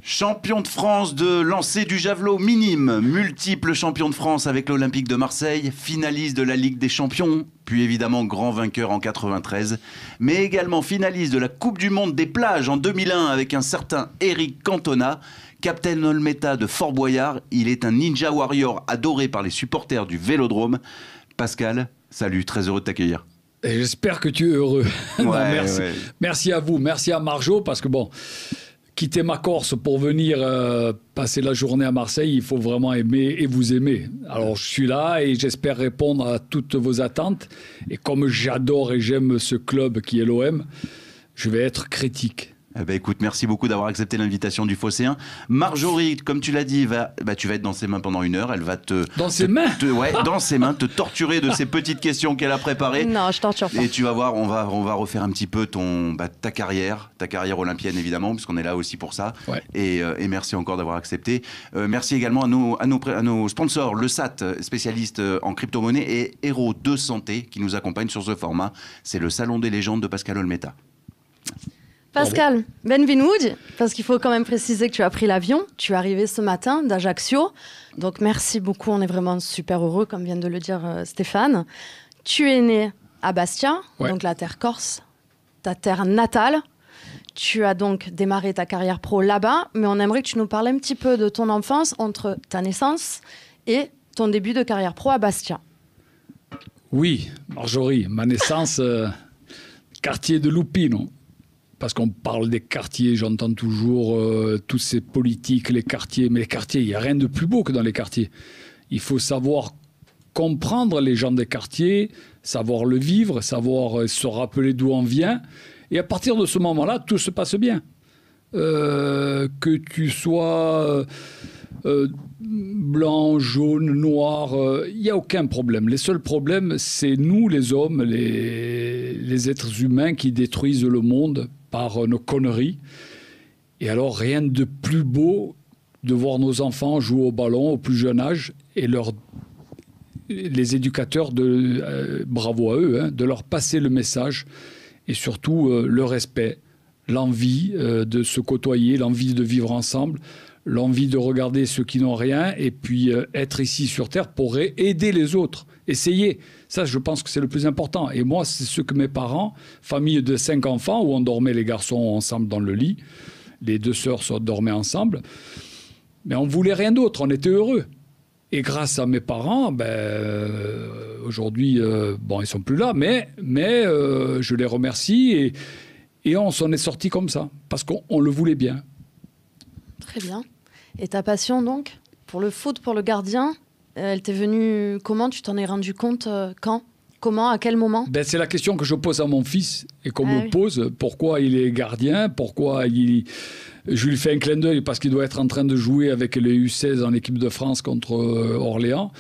Champion de France de lancer du javelot minime, multiple champion de France avec l'Olympique de Marseille, finaliste de la Ligue des Champions, puis évidemment grand vainqueur en 93, mais également finaliste de la Coupe du Monde des plages en 2001 avec un certain Eric Cantona, Captain Olmeta de Fort Boyard. Il est un ninja warrior adoré par les supporters du Vélodrome. Pascal, salut, très heureux de t'accueillir. Et j'espère que tu es heureux. Ouais, Non, merci. ouais. Merci à vous, merci à Marjo, parce que bon, quitter ma Corse pour venir passer la journée à Marseille, il faut vraiment aimer et vous aimer. Alors je suis là et j'espère répondre à toutes vos attentes. Et comme j'adore et j'aime ce club qui est l'OM, je vais être critique. Eh ben écoute, merci beaucoup d'avoir accepté l'invitation du Phocéen. Marjorie, comme tu l'as dit, tu vas être dans ses mains pendant 1 heure. Elle va Dans ses mains ouais, dans ses mains, te torturer de ces petites questions qu'elle a préparées. Non, je torture pas. Et tu vas voir, on va refaire un petit peu ta carrière olympienne évidemment, puisqu'on est là aussi pour ça. Ouais. Et merci encore d'avoir accepté. Merci également à nos sponsors, le SAT, spécialiste en crypto-monnaie, et Héros de Santé, qui nous accompagne sur ce format. C'est le Salon des légendes de Pascal Olmeta. Pascal, benvenuti, parce qu'il faut quand même préciser que tu as pris l'avion. Tu es arrivé ce matin d'Ajaccio. Donc merci beaucoup, on est vraiment super heureux, comme vient de le dire Stéphane. Tu es né à Bastia, Ouais. donc la terre corse, ta terre natale. Tu as donc démarré ta carrière pro là-bas, mais on aimerait que tu nous parles un petit peu de ton enfance entre ta naissance et ton début de carrière pro à Bastia. Oui, Marjorie, ma naissance, quartier de Lupino. Parce qu'on parle des quartiers, j'entends toujours toutes ces politiques, les quartiers. Mais les quartiers, il n'y a rien de plus beau que dans les quartiers. Il faut savoir comprendre les gens des quartiers, savoir le vivre, savoir se rappeler d'où on vient. Et à partir de ce moment-là, tout se passe bien. Que tu sois blanc, jaune, noir, il n'y a aucun problème. Les seuls problèmes, c'est nous, les hommes, les êtres humains qui détruisent le monde par nos conneries. Et alors, rien de plus beau de voir nos enfants jouer au ballon au plus jeune âge et les éducateurs, bravo à eux, de leur passer le message et surtout le respect, l'envie de se côtoyer, l'envie de vivre ensemble, l'envie de regarder ceux qui n'ont rien et puis être ici sur Terre pour aider les autres. Essayer. Ça, je pense que c'est le plus important. Et moi, c'est ce que mes parents, famille de 5 enfants, où on dormait les garçons ensemble dans le lit, les 2 sœurs dormaient ensemble, mais on ne voulait rien d'autre, on était heureux. Et grâce à mes parents, aujourd'hui, ils ne sont plus là, mais je les remercie et on s'en est sortis comme ça, parce qu'on le voulait bien. Très bien. Et ta passion donc pour le foot, pour le gardien, elle t'est venue comment? Tu t'en es rendu compte quand? Comment? À quel moment? C'est la question que je pose à mon fils et qu'on me pose. Pourquoi il est gardien? Pourquoi je lui fais un clin d'œil parce qu'il doit être en train de jouer avec les U16 en équipe de France contre Orléans.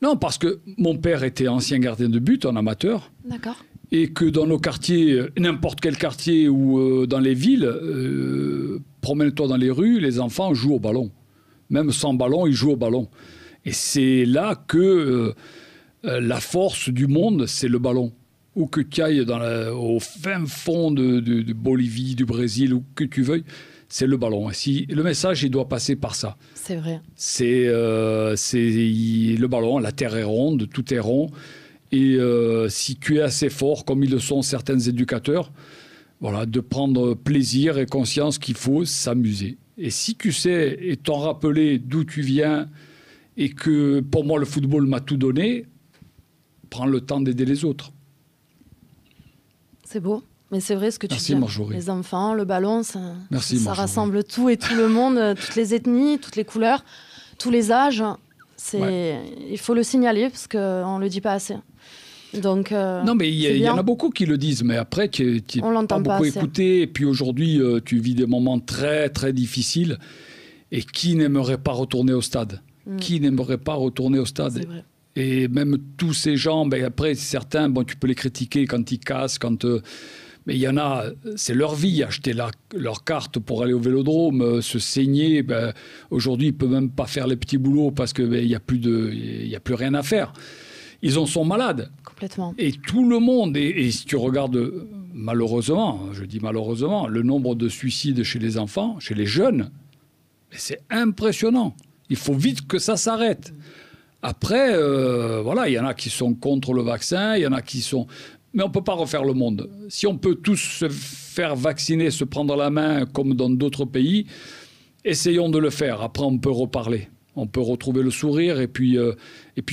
Non, parce que mon père était ancien gardien de but en amateur. D'accord. Et que dans nos quartiers, n'importe quel quartier ou dans les villes, promène-toi dans les rues, les enfants jouent au ballon. Même sans ballon, ils jouent au ballon. Et c'est là que la force du monde, c'est le ballon. Où que tu ailles au fin fond de Bolivie, du Brésil, où que tu veuilles, c'est le ballon. Et si, le message, il doit passer par ça. C'est vrai. C'est le ballon, la terre est ronde, tout est rond. Et si tu es assez fort, comme ils le sont certains éducateurs, voilà, de prendre plaisir et conscience qu'il faut s'amuser. Et si tu sais et t'en rappeler d'où tu viens et que pour moi le football m'a tout donné, prends le temps d'aider les autres. C'est beau, mais c'est vrai ce que tu Merci, dis. Marjorie. Les enfants, le ballon, ça Marjorie. rassemble tout et tout le monde, toutes les ethnies, toutes les couleurs, tous les âges. Il faut le signaler parce qu'on ne le dit pas assez. Donc, non, mais il y en a beaucoup qui le disent, mais après, tu n'es pas beaucoup écouté. Et puis aujourd'hui, tu vis des moments très, très difficiles. Et qui n'aimerait pas retourner au stade? Qui n'aimerait pas retourner au stade? C'est vrai. Et même tous ces gens, après, certains, tu peux les critiquer quand ils cassent, mais il y en a, c'est leur vie, acheter leur carte pour aller au Vélodrome, se saigner. Aujourd'hui, ils ne peuvent même pas faire les petits boulots parce qu'il n'y a plus rien à faire. Ils en sont malades. Complètement. Et tout le monde, et si tu regardes malheureusement, je dis malheureusement, le nombre de suicides chez les enfants, chez les jeunes, Mais c'est impressionnant. Il faut vite que ça s'arrête. Après, voilà, il y en a qui sont contre le vaccin, il y en a qui sont... Mais on ne peut pas refaire le monde. Si on peut tous se faire vacciner, se prendre la main comme dans d'autres pays, essayons de le faire. Après, on peut reparler. On peut retrouver le sourire. Et puis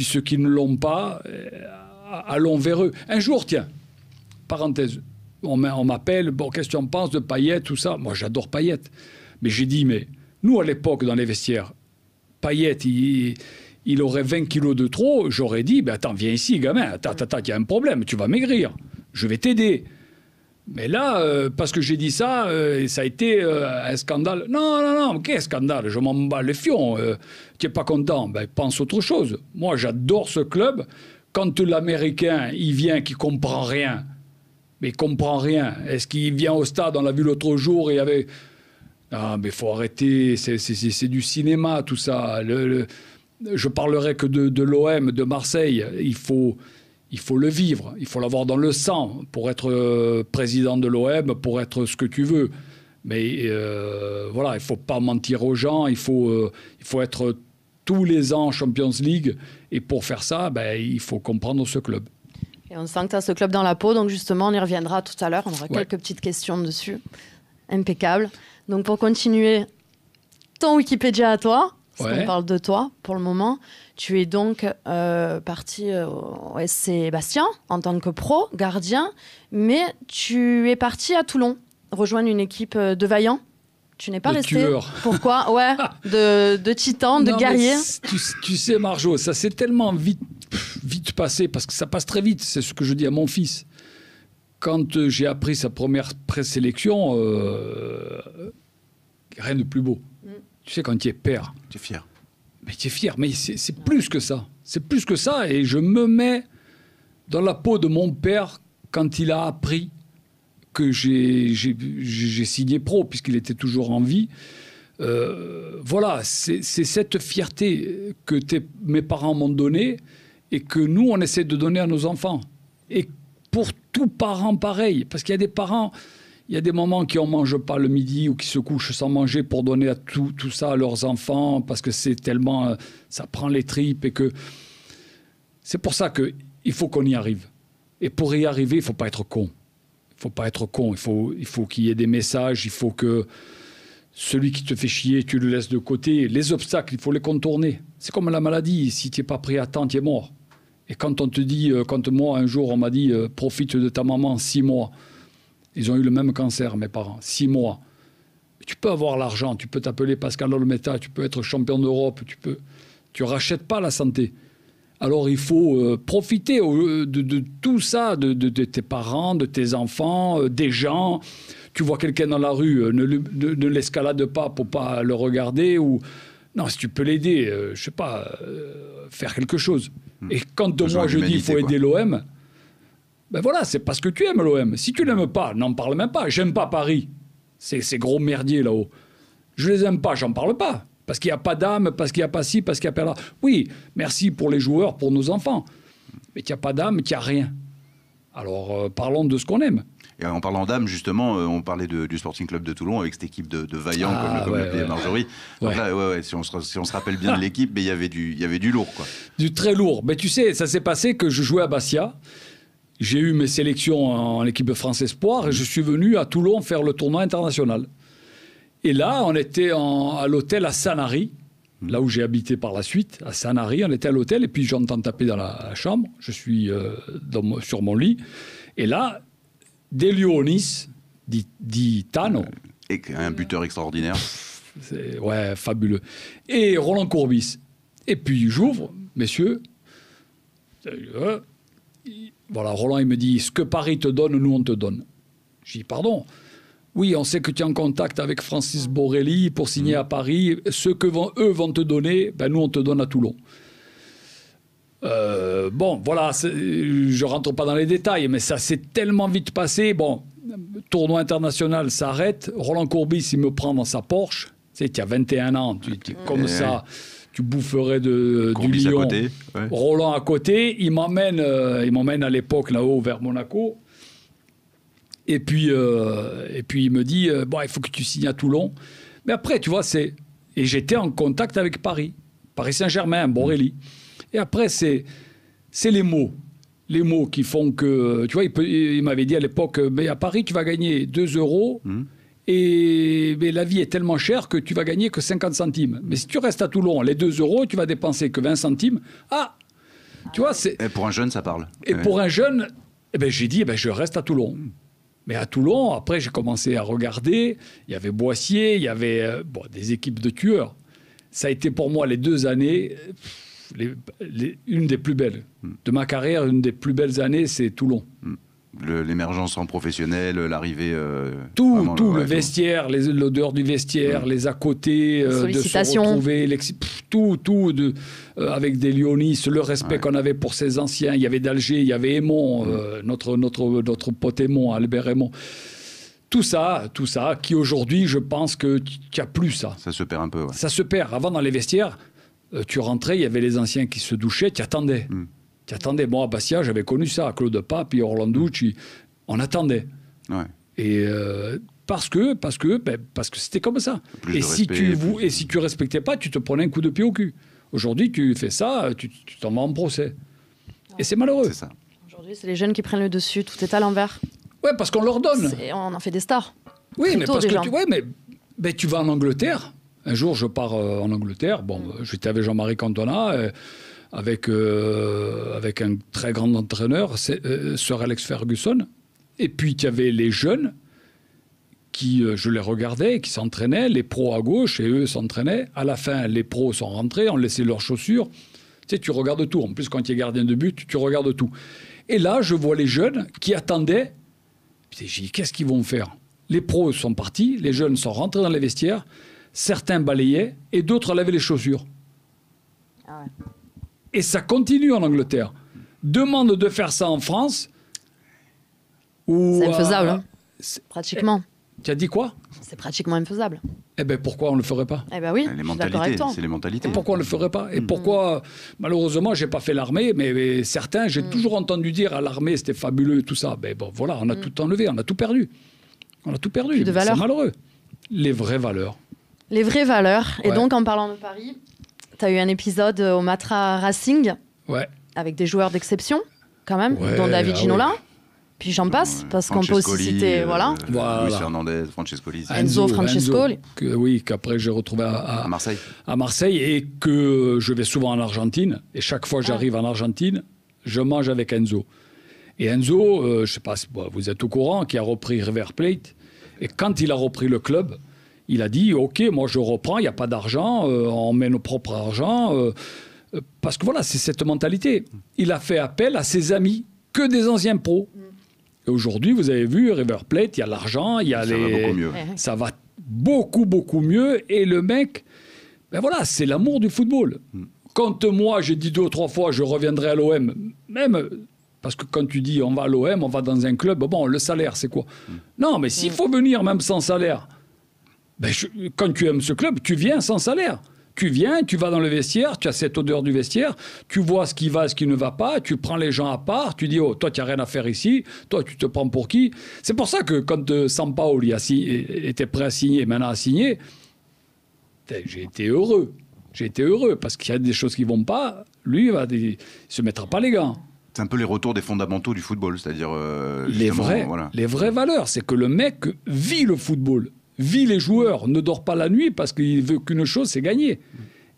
ceux qui ne l'ont pas, allons vers eux. Un jour, tiens, parenthèse, on m'appelle, bon, qu'est-ce que tu en penses de Payet, tout ça. Moi, j'adore Payet. Mais j'ai dit, mais nous, à l'époque, dans les vestiaires, Payet, il aurait 20 kilos de trop, j'aurais dit, ben attends, viens ici, gamin, attends, il y a un problème, tu vas maigrir, je vais t'aider. Mais là, parce que j'ai dit ça, ça a été un scandale. Non, quel scandale, je m'en bats les fions, tu n'es pas content, ben pense autre chose. Moi, j'adore ce club. Quand l'Américain, il vient, qui ne comprend rien, mais il ne comprend rien. Est-ce qu'il vient au stade, on l'a vu l'autre jour, et il y avait... Ah, mais il faut arrêter, c'est du cinéma, tout ça. Je parlerai que de l'OM, de Marseille. Il faut le vivre, il faut l'avoir dans le sang pour être président de l'OM, pour être ce que tu veux. Mais voilà, il ne faut pas mentir aux gens, il faut être tous les ans Champions League. Et pour faire ça, ben, il faut comprendre ce club. Et on sent que tu as ce club dans la peau, donc justement, on y reviendra tout à l'heure. On aura quelques petites questions dessus. Impeccable. Donc pour continuer, ton Wikipédia à toi. Parce qu'on parle de toi pour le moment. Tu es donc parti au SC Bastia en tant que pro, gardien, mais tu es parti à Toulon rejoindre une équipe de vaillants. Tu n'es pas resté. Tueurs. Pourquoi? Ouais, de titans, de guerriers. Tu sais, Marjo, ça s'est tellement vite passé, parce que ça passe très vite, c'est ce que je dis à mon fils. Quand j'ai appris sa première présélection, rien de plus beau. Tu sais, quand tu es père... Tu es fier. Mais tu es fier, mais c'est plus que ça. C'est plus que ça, et je me mets dans la peau de mon père quand il a appris que j'ai signé pro, puisqu'il était toujours en vie. Voilà, c'est cette fierté que mes parents m'ont donnée et que nous, on essaie de donner à nos enfants. Et pour tout parent, pareil. Parce qu'il y a des parents... Il y a des mamans qui ne mangent pas le midi ou qui se couchent sans manger pour donner à tout ça à leurs enfants parce que c'est tellement... ça prend les tripes et que... C'est pour ça qu'il faut qu'on y arrive. Et pour y arriver, il ne faut pas être con. Il ne faut pas être con. Il faut qu'il y ait des messages. Il faut que celui qui te fait chier, tu le laisses de côté. Les obstacles, il faut les contourner. C'est comme la maladie. Si tu n'es pas pris à temps, tu es mort. Et quand on te dit... Quand moi, un jour, on m'a dit « Profite de ta maman 6 mois », ils ont eu le même cancer, mes parents, 6 mois. Tu peux avoir l'argent, tu peux t'appeler Pascal Olmeta, tu peux être champion d'Europe, tu rachètes pas la santé. Alors il faut profiter de tout ça, de tes parents, de tes enfants, des gens. Tu vois quelqu'un dans la rue, ne l'escalade pas pour pas le regarder. Ou... Non, si tu peux l'aider, je sais pas, faire quelque chose. Et quand moi je dis qu'il faut aider l'OM... Ben voilà, c'est parce que tu aimes l'OM. Si tu l'aimes pas, n'en parle même pas. J'aime pas Paris. Ces gros merdiers là-haut. Je les aime pas, j'en parle pas. Parce qu'il n'y a pas d'âme, parce qu'il n'y a pas ci, parce qu'il n'y a pas là. Oui, merci pour les joueurs, pour nos enfants. Mais il n'y a pas d'âme, il n'y a rien. Alors, parlons de ce qu'on aime. Et en parlant d'âme, justement, on parlait du Sporting Club de Toulon avec cette équipe de vaillants, comme l'appelait Marjorie. Donc là, si on se rappelle bien de l'équipe, mais il y avait du lourd, quoi. Du très lourd. Mais tu sais, ça s'est passé que je jouais à Bastia. J'ai eu mes sélections en équipe de France Espoir et je suis venu à Toulon faire le tournoi international. Et là, on était à l'hôtel à Sanary, là où j'ai habité par la suite, à Sanary. On était à l'hôtel et puis j'entends taper dans la chambre. Je suis sur mon lit. Et là, De Leonis, dit Tano. Et un buteur extraordinaire. Ouais, fabuleux. Et Roland Courbis. Et puis j'ouvre, messieurs. Voilà, Roland, il me dit, ce que Paris te donne, nous, on te donne. Je dis, pardon. Oui, on sait que tu es en contact avec Francis Borrelli pour signer à Paris. Ce que eux vont te donner, ben, nous, on te donne à Toulon. Bon, voilà, je ne rentre pas dans les détails, mais ça s'est tellement vite passé. Bon, tournoi international s'arrête. Roland Courbis, il me prend dans sa Porsche. Tu sais, tu as 21 ans, tu es comme ça... Tu boufferais du lion. À côté, ouais. Roland à côté. Il m'emmène à l'époque là-haut vers Monaco. Et puis il me dit bon, il faut que tu signes à Toulon. Mais après, tu vois, c'est Et j'étais en contact avec Paris Saint-Germain, Borelli. Et après, c'est les mots. Les mots qui font que... Tu vois, il m'avait dit à l'époque, mais à Paris, tu vas gagner 2 €, mais la vie est tellement chère que tu vas gagner que 50 centimes. Mais si tu restes à Toulon, les 2 €, tu vas dépenser que 20 centimes. Ah, tu vois, c'est... Et pour un jeune, ça parle. Et pour un jeune, j'ai dit, je reste à Toulon. Mais à Toulon, après, j'ai commencé à regarder. Il y avait Boissier, il y avait des équipes de tueurs. Ça a été pour moi les 2 années, une des plus belles. De ma carrière, une des plus belles années, c'est Toulon. L'émergence en professionnel, l'arrivée... Tout, le vestiaire, l'odeur du vestiaire, les à côté, de se retrouver, avec des Lyonis, le respect qu'on avait pour ces anciens. Il y avait d'Alger, il y avait Aymon, notre pote Aymon, Albert Aymon. Tout ça, qui aujourd'hui, je pense qu'il n'y a plus ça. Ça se perd un peu, ouais. Ça se perd. Avant, dans les vestiaires, tu rentrais, il y avait les anciens qui se douchaient, tu attendais. Tu attendais. Moi, à Bastia, j'avais connu ça. Claude Pape, Orlanducci, on attendait. Ouais. Et parce que c'était comme ça. Et si tu respectais pas, tu te prenais un coup de pied au cul. Aujourd'hui, tu fais ça, tu t'en vas en procès. Et c'est malheureux. C'est ça. Aujourd'hui, c'est les jeunes qui prennent le dessus. Tout est à l'envers. Ouais, parce qu'on leur donne. On en fait des stars. Oui, mais parce que tu vas en Angleterre. Un jour, je pars en Angleterre. Bon, j'étais avec Jean-Marie Cantona, avec un très grand entraîneur, Sir Alex Ferguson. Et puis, il y avait les jeunes qui, je les regardais, qui s'entraînaient, les pros à gauche, et eux s'entraînaient. À la fin, les pros sont rentrés, ont laissé leurs chaussures. Tu sais, tu regardes tout. En plus, quand tu es gardien de but, tu regardes tout. Et là, je vois les jeunes qui attendaient. J'ai dit, qu'est-ce qu'ils vont faire? Les pros sont partis, les jeunes sont rentrés dans les vestiaires, certains balayaient et d'autres lavaient les chaussures. Ah ouais. Et ça continue en Angleterre. Demande de faire ça en France. C'est infaisable, pratiquement. Tu as dit quoi? C'est pratiquement infaisable. Eh bien, pourquoi on ne le ferait pas? Eh bien oui, je suis d'accord avec toi. C'est les mentalités. Et pourquoi on ne le ferait pas? Et pourquoi, malheureusement, je n'ai pas fait l'armée, mais certains, j'ai toujours entendu dire à l'armée, c'était fabuleux, tout ça. Ben bon, voilà, on a tout enlevé, on a tout perdu. On a tout perdu. Plus de valeurs. C'est malheureux. Les vraies valeurs. Les vraies valeurs. Et donc, en parlant de Paris, tu as eu un épisode au Matra Racing, avec des joueurs d'exception, quand même, dont David Ginola. Puis j'en passe, parce qu'on peut aussi citer... Luis Fernandez, Francescoli. Enzo Francescoli. Qu'après j'ai retrouvé à Marseille. À Marseille, et que je vais souvent en Argentine. Et chaque fois que j'arrive en Argentine, je mange avec Enzo. Et Enzo, je ne sais pas si vous êtes au courant, qui a repris River Plate. Et quand il a repris le club, il a dit, OK, moi je reprends, il n'y a pas d'argent, on met nos propres argent. Parce que voilà, c'est cette mentalité. Il a fait appel à ses amis, que des anciens pros. Et aujourd'hui, vous avez vu, River Plate, il y a l'argent, il y a Ça va beaucoup mieux. Ça va beaucoup, beaucoup mieux. Et le mec, ben voilà, c'est l'amour du football. Quand moi, j'ai dit 2 ou 3 fois, je reviendrai à l'OM, même... Parce que quand tu dis on va à l'OM, on va dans un club, bon, le salaire, c'est quoi? Non, mais s'il faut venir même sans salaire, quand tu aimes ce club, tu viens sans salaire. Tu viens, tu vas dans le vestiaire, tu as cette odeur du vestiaire, tu vois ce qui va, ce qui ne va pas, tu prends les gens à part, tu dis, oh, toi, tu n'as rien à faire ici, toi, tu te prends pour qui? C'est pour ça que quand Sampaoli était prêt à signer, maintenant à signer, j'ai été heureux. J'ai été heureux, parce qu'il y a des choses qui ne vont pas, lui, il ne se mettra pas les gants. C'est un peu les retours des fondamentaux du football, c'est-à-dire... les vraies valeurs, c'est que le mec vit le football, vit les joueurs, ne dort pas la nuit parce qu'il veut qu'une chose, c'est gagner.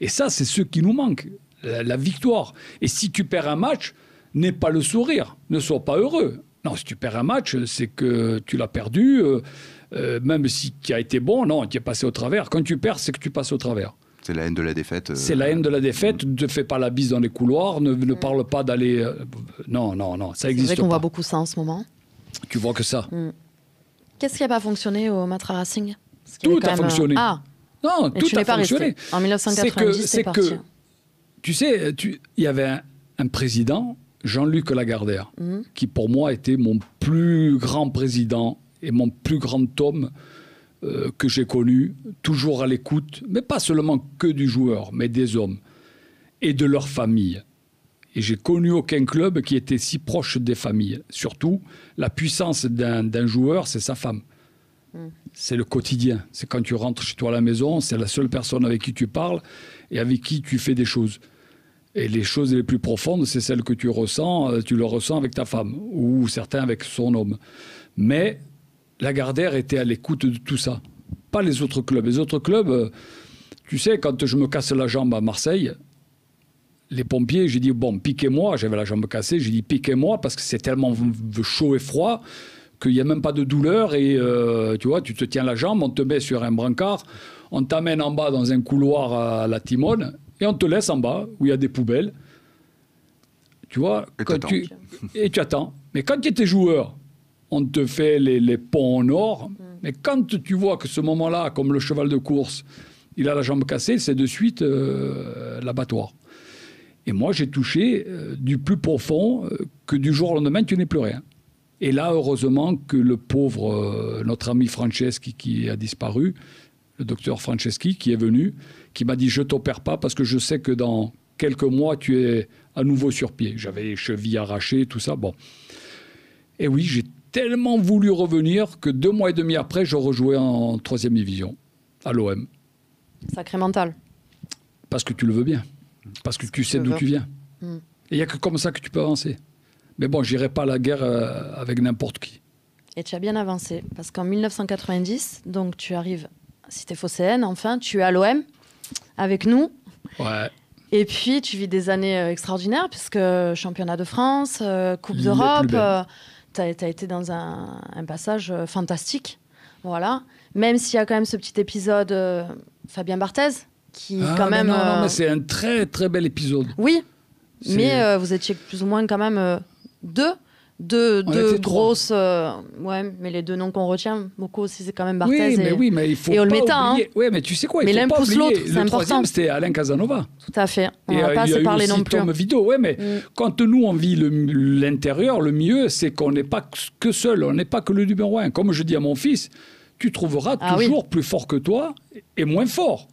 Et ça, c'est ce qui nous manque, la victoire. Et si tu perds un match, n'aie pas le sourire, ne sois pas heureux. Non, si tu perds un match, c'est que tu l'as perdu, même si tu as été bon, non, tu es passé au travers. Quand tu perds, c'est que tu passes au travers. C'est la haine de la défaite. C'est la haine de la défaite. Ne te fais pas la bise dans les couloirs. Ne parle pas d'aller... Non, ça existe pas. C'est vrai qu'on voit beaucoup ça en ce moment. Tu vois que ça. Qu'est-ce qui n'a pas fonctionné au Matra Racing? Tout a fonctionné. Non, tout a fonctionné. En 1990, c'est parti. Tu sais, il y avait un président, Jean-Luc Lagardère, qui pour moi était mon plus grand président et mon plus grand homme que j'ai connu, toujours à l'écoute, mais pas seulement que du joueur, mais des hommes et de leur famille. Et j'ai connu aucun club qui était si proche des familles. Surtout, la puissance d'un joueur, c'est sa femme. C'est le quotidien. C'est quand tu rentres chez toi à la maison, c'est la seule personne avec qui tu parles et avec qui tu fais des choses. Et les choses les plus profondes, c'est celles que tu le ressens avec ta femme ou certains avec son homme. Mais Lagardère était à l'écoute de tout ça. Pas les autres clubs. Les autres clubs, tu sais, quand je me casse la jambe à Marseille, les pompiers, j'ai dit, bon, piquez-moi, j'avais la jambe cassée, j'ai dit, piquez-moi parce que c'est tellement chaud et froid qu'il n'y a même pas de douleur et tu vois, tu te tiens la jambe, on te met sur un brancard, on t'amène en bas dans un couloir à la Timone et on te laisse en bas où il y a des poubelles. Tu vois, et tu attends. Mais quand tu étais joueur, on te fait les ponts en or. Mais quand tu vois que ce moment-là, comme le cheval de course, il a la jambe cassée, c'est de suite l'abattoir. Et moi, j'ai touché du plus profond que du jour au lendemain, tu n'es plus rien. Et là, heureusement que le pauvre, notre ami Franceschi qui a disparu, le docteur Franceschi qui est venu, qui m'a dit « Je ne t'opère pas parce que je sais que dans quelques mois, tu es à nouveau sur pied. » J'avais les chevilles arrachées, tout ça. Bon. Et oui, j'ai tellement voulu revenir que 2 mois et demi après, je rejouais en 3e division, à l'OM. Sacré mental. Parce que tu le veux bien. Parce que tu sais d'où tu viens. Et il n'y a que comme ça que tu peux avancer. Mais bon, je n'irai pas à la guerre avec n'importe qui. Et tu as bien avancé, parce qu'en 1990, donc tu arrives à Cité-Phocéenne, enfin, tu es à l'OM, avec nous. Ouais. Et puis, tu vis des années extraordinaires, puisque championnat de France, Coupe d'Europe, tu as été dans un passage fantastique. Voilà. Même s'il y a quand même ce petit épisode Fabien Barthez, qui quand même... Non, mais c'est un très, très bel épisode. Oui, mais vous étiez plus ou moins quand même deux grosses... ouais, mais les 2 noms qu'on retient beaucoup aussi, c'est quand même Barthez mais il faut et pas Olmeta. oublier. Oui, mais tu sais quoi, il mais faut l'un pas pousse oublier. l'autre, c'est Le important. 3e, c'était Alain Casanova. Tout à fait. On n'a pas assez parlé non plus. Tom Vidot, ouais, mais quand nous, on vit l'intérieur, le mieux, c'est qu'on n'est pas que seul, on n'est pas que le numéro 1. Comme je dis à mon fils, tu trouveras toujours plus fort que toi et moins fort.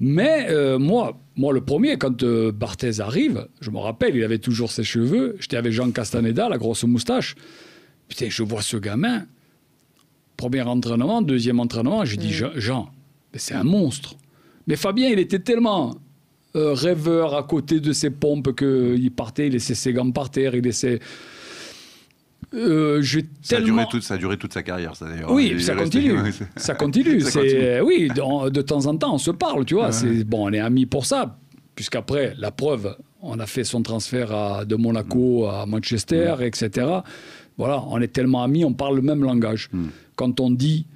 Mais moi, le premier, quand Barthez arrive, je me rappelle, il avait toujours ses cheveux. J'étais avec Jean Castaneda, la grosse moustache. Putain, je vois ce gamin. Premier entraînement, 2e entraînement, j'ai dit, Jean, mais c'est un monstre. Mais Fabien, il était tellement rêveur à côté de ses pompes qu'il partait, il laissait ses gants par terre, il laissait... Ça a duré toute sa carrière, ça d'ailleurs. Oui, ça continue. Ça continue. Oui, de temps en temps, on se parle, tu vois. On est amis pour ça. Puisqu'après, la preuve, on a fait son transfert de Monaco à Manchester, etc. Voilà, on est tellement amis, on parle le même langage. Quand on dit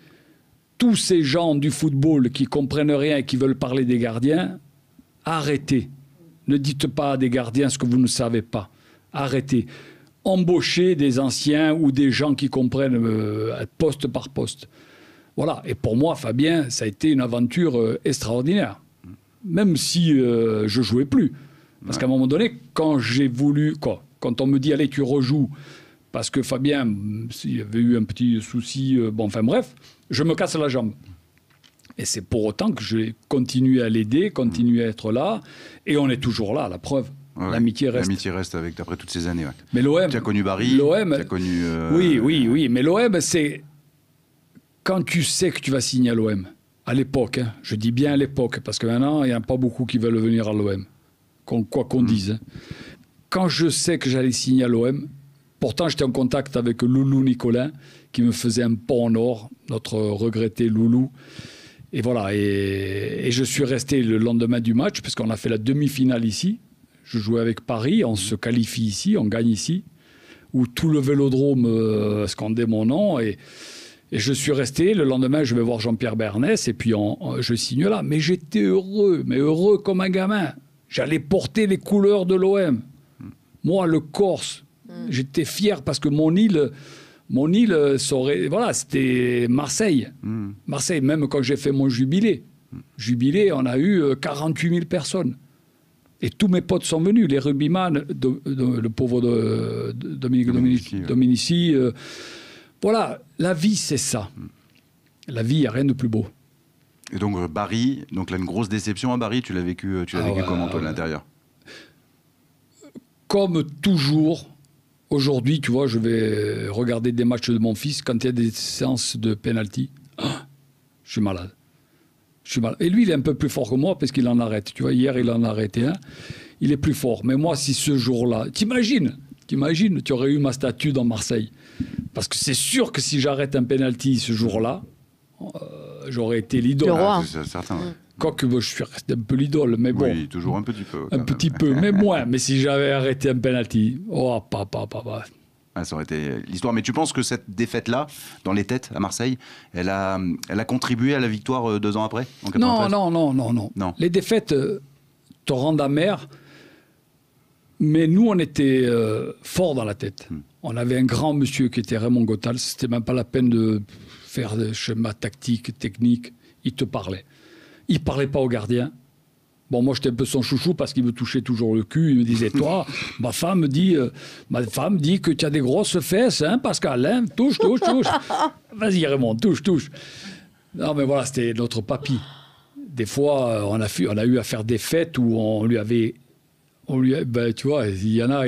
tous ces gens du football qui comprennent rien et qui veulent parler des gardiens, arrêtez. Ne dites pas à des gardiens ce que vous ne savez pas. Arrêtez. Embaucher des anciens ou des gens qui comprennent poste par poste. Voilà. Et pour moi, Fabien, ça a été une aventure extraordinaire. Même si je ne jouais plus. Parce qu'à un moment donné, quand j'ai voulu... Quand on me dit, allez, tu rejoues, parce que Fabien, s'il avait eu un petit souci, bref, je me casse la jambe. Et c'est pour autant que j'ai continué à l'aider, continué à être là, et on est toujours là, la preuve. Ouais, l'amitié reste. L'amitié reste après toutes ces années. Ouais. Mais l'OM... Tu as connu Barry, tu as connu... Oui, mais l'OM, c'est... Quand tu sais que tu vas signer à l'OM, à l'époque, je dis bien à l'époque, parce que maintenant, il n'y en a pas beaucoup qui veulent venir à l'OM, quoi qu'on dise. Quand je sais que j'allais signer à l'OM, pourtant j'étais en contact avec Loulou Nicolin, qui me faisait un pont en or, notre regretté Loulou. Et voilà, et je suis resté le lendemain du match, parce qu'on a fait la demi-finale ici. Je jouais avec Paris, on se qualifie ici, on gagne ici, où tout le vélodrome scandait mon nom. Et je suis resté. Le lendemain, je vais voir Jean-Pierre Bernès, et puis je signe là. Mais j'étais heureux, mais heureux comme un gamin. J'allais porter les couleurs de l'OM. Moi, le Corse, j'étais fier parce que mon île c'était Marseille. Marseille, même quand j'ai fait mon jubilé. Jubilé, on a eu 48 000 personnes. Et tous mes potes sont venus, les rugbyman, le pauvre Dominici. Voilà, la vie, c'est ça. La vie, il n'y a rien de plus beau. Et donc, Barry, donc là, une grosse déception à Barry, tu l'as vécu comment, toi, à l'intérieur? Comme toujours, aujourd'hui, tu vois, je vais regarder des matchs de mon fils quand il y a des séances de penalty Je suis malade. Et lui, il est un peu plus fort que moi parce qu'il en arrête. Tu vois, hier, il en a arrêté un. Il est plus fort. Mais moi, si ce jour-là... T'imagines, tu aurais eu ma statue dans Marseille. Parce que c'est sûr que si j'arrête un penalty ce jour-là, j'aurais été l'idole. Le roi. C'est certain, ouais. Quoique je suis resté un peu l'idole, mais bon. Oui, toujours un petit peu. Un petit peu, mais moins. Mais si j'avais arrêté un penalty, papa. Ah, ça aurait été l'histoire. Mais tu penses que cette défaite-là, dans les têtes à Marseille, elle a contribué à la victoire 2 ans après, en 93 ? Non. Les défaites te rendent amer, mais nous, on était forts dans la tête. On avait un grand monsieur qui était Raymond Gottal. C'était même pas la peine de faire des schémas tactiques, techniques. Il te parlait. Il parlait pas au gardien. Bon, moi, j'étais un peu son chouchou parce qu'il me touchait toujours le cul. Il me disait, toi, ma femme dit que tu as des grosses fesses, hein, Pascal, hein, touche. Vas-y, Raymond, touche. Non, mais voilà, c'était notre papy. Des fois, on a eu à faire des fêtes où tu vois, il y en a,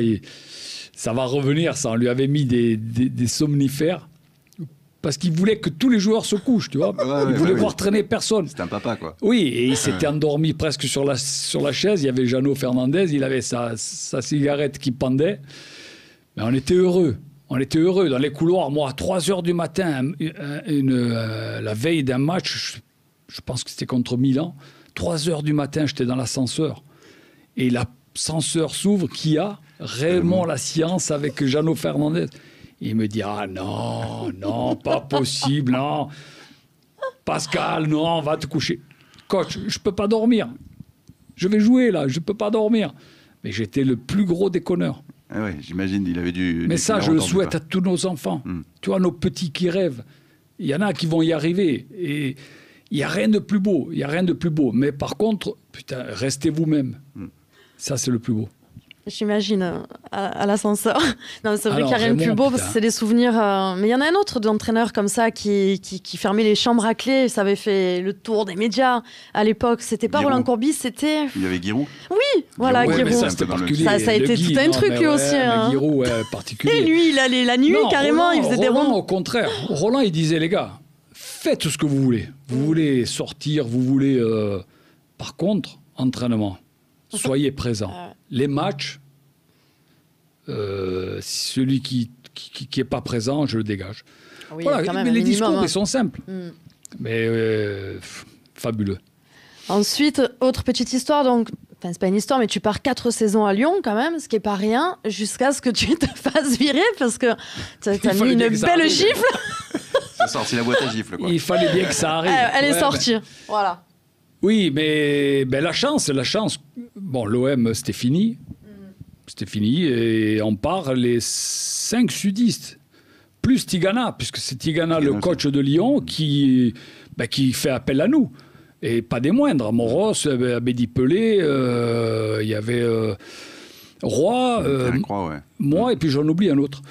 ça va revenir, ça. On lui avait mis des somnifères. Parce qu'il voulait que tous les joueurs se couchent, tu vois. Il voulait voir traîner personne. C'était un papa, quoi. Oui, et il s'était endormi presque sur la chaise. Il y avait Jeannot Fernandez, il avait sa cigarette qui pendait. Mais on était heureux. Dans les couloirs, moi, à 3h du matin, la veille d'un match, je pense que c'était contre Milan, 3h du matin, j'étais dans l'ascenseur. Et l'ascenseur s'ouvre, qui a Raymond La Science avec Jeannot Fernandez. Il me dit, ah non, pas possible, non. Pascal, non, va te coucher. Coach, je peux pas dormir. Je vais jouer là, je peux pas dormir. Mais j'étais le plus gros déconneur. Ah ouais, j'imagine, il avait dû... Mais ça, je le souhaite à tous nos enfants. Tu vois, nos petits qui rêvent. Il y en a qui vont y arriver. Et il n'y a rien de plus beau. Mais par contre, putain, restez vous-même. Ça, c'est le plus beau. J'imagine, à l'ascenseur. Non, c'est vrai qu'il n'y a rien de plus beau, parce que c'est des souvenirs... Mais il y en a un autre d'entraîneur comme ça qui fermait les chambres à clé. Ça avait fait le tour des médias à l'époque. C'était pas Roland Courbis, c'était... Il y avait Giroud. Oui, voilà, Giroud. Ça, c'était particulier. Ça a été tout un truc, lui aussi. Mais Giroud, particulier. Et lui, il allait la nuit, carrément, il faisait des rondes. Au contraire. Roland, il disait, les gars, faites ce que vous voulez. Vous voulez sortir, vous voulez... Par contre, entraînement. Soyez présents. Les matchs, celui qui est pas présent, je le dégage. Oui, voilà, mais les discours, ils sont simples. Mais fabuleux. Ensuite, autre petite histoire, donc, enfin, c'est pas une histoire, mais tu pars 4 saisons à Lyon quand même, ce qui est pas rien, jusqu'à ce que tu te fasses virer, parce que t'as mis une belle gifle. Ça sorti la boîte à gifles, quoi. Il fallait bien que ça arrive. Elle est sortie, voilà. Oui, mais la chance. Bon, l'OM, c'était fini. C'était fini et on part les 5 sudistes. Plus Tigana, puisque c'est Tigana, le coach de Lyon, qui fait appel à nous. Et pas des moindres. Moros, Abedi Pelé, il y avait Roy, moi, et puis j'en oublie un autre.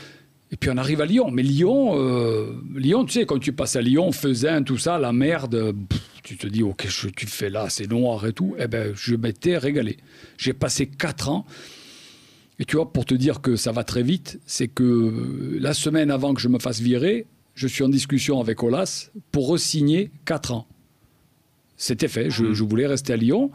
Et puis on arrive à Lyon. Mais Lyon, tu sais, quand tu passes à Lyon, Faisin, tout ça, la merde, tu te dis, oh, qu'est-ce que tu fais là, c'est noir et tout. Eh bien, je m'étais régalé. J'ai passé 4 ans. Et tu vois, pour te dire que ça va très vite, c'est que la semaine avant que je me fasse virer, je suis en discussion avec Aulas pour re-signer 4 ans. C'était fait, je voulais rester à Lyon.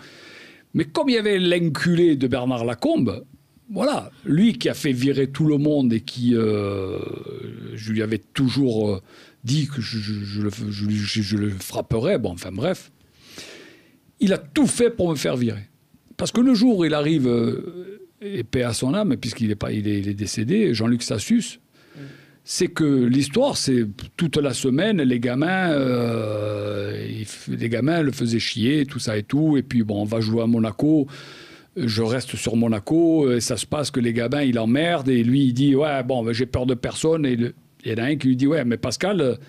Mais comme il y avait l'inculé de Bernard Lacombe, voilà, lui qui a fait virer tout le monde et qui, je lui avais toujours dit que je le frapperais, bon, enfin bref, il a tout fait pour me faire virer. Parce que le jour où il arrive... et paix à son âme, puisqu'il il est décédé, Jean-Luc Sassus, c'est que l'histoire, c'est toute la semaine, les gamins le faisaient chier, tout ça et tout, et puis bon, on va jouer à Monaco, je reste sur Monaco, et ça se passe que les gamins, ils l'emmerdent, et lui, il dit, ouais, bon, ben, j'ai peur de personne, et il y en a un qui lui dit, ouais, mais Pascal,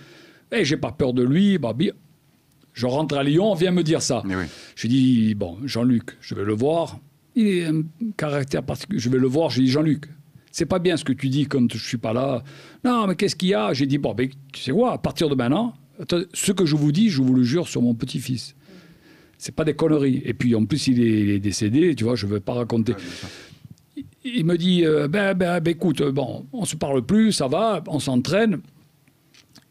j'ai pas peur de lui, bah, bien. Je rentre à Lyon, on vient me dire ça. Oui. Je dis, bon, Jean-Luc, je vais le voir. Il est un caractère particulier. Je vais le voir, j'ai dit, Jean-Luc, c'est pas bien ce que tu dis quand je suis pas là. Non, mais qu'est-ce qu'il y a? J'ai dit, bon, ben, tu sais quoi, à partir de maintenant, ce que je vous dis, je vous le jure sur mon petit-fils. C'est pas des conneries. Et puis, en plus, il est décédé, tu vois, je veux pas raconter. Il me dit, écoute, bon, on se parle plus, ça va, on s'entraîne.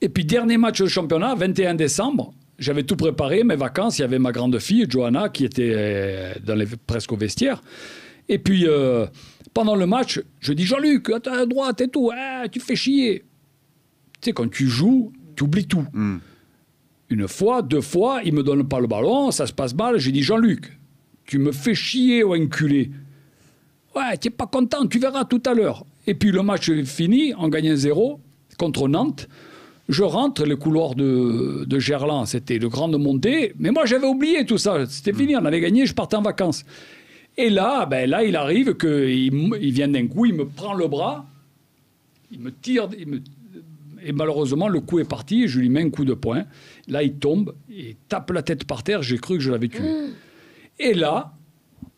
Et puis, dernier match de championnat, 21 décembre, J'avais tout préparé, mes vacances. Il y avait ma grande fille, Johanna, qui était presque au vestiaire. Et puis, pendant le match, je dis, Jean-Luc, à droite et tout, tu fais chier. Tu sais, quand tu joues, tu oublies tout. Une fois, 2 fois, il ne me donne pas le ballon, ça se passe mal. J'ai dit, Jean-Luc, tu me fais chier, ou enculé. Ouais, tu n'es pas content, tu verras tout à l'heure. Et puis le match est fini, on gagne 1-0 contre Nantes. Je rentre, les couloirs de Gerland, c'était de grande montée. Mais moi, j'avais oublié tout ça. C'était fini, on avait gagné, je partais en vacances. Et là, il arrive qu'il vient d'un coup, il me prend le bras, il me tire, et malheureusement, le coup est parti, je lui mets un coup de poing. Là, il tombe, il tape la tête par terre, j'ai cru que je l'avais tué. Et là,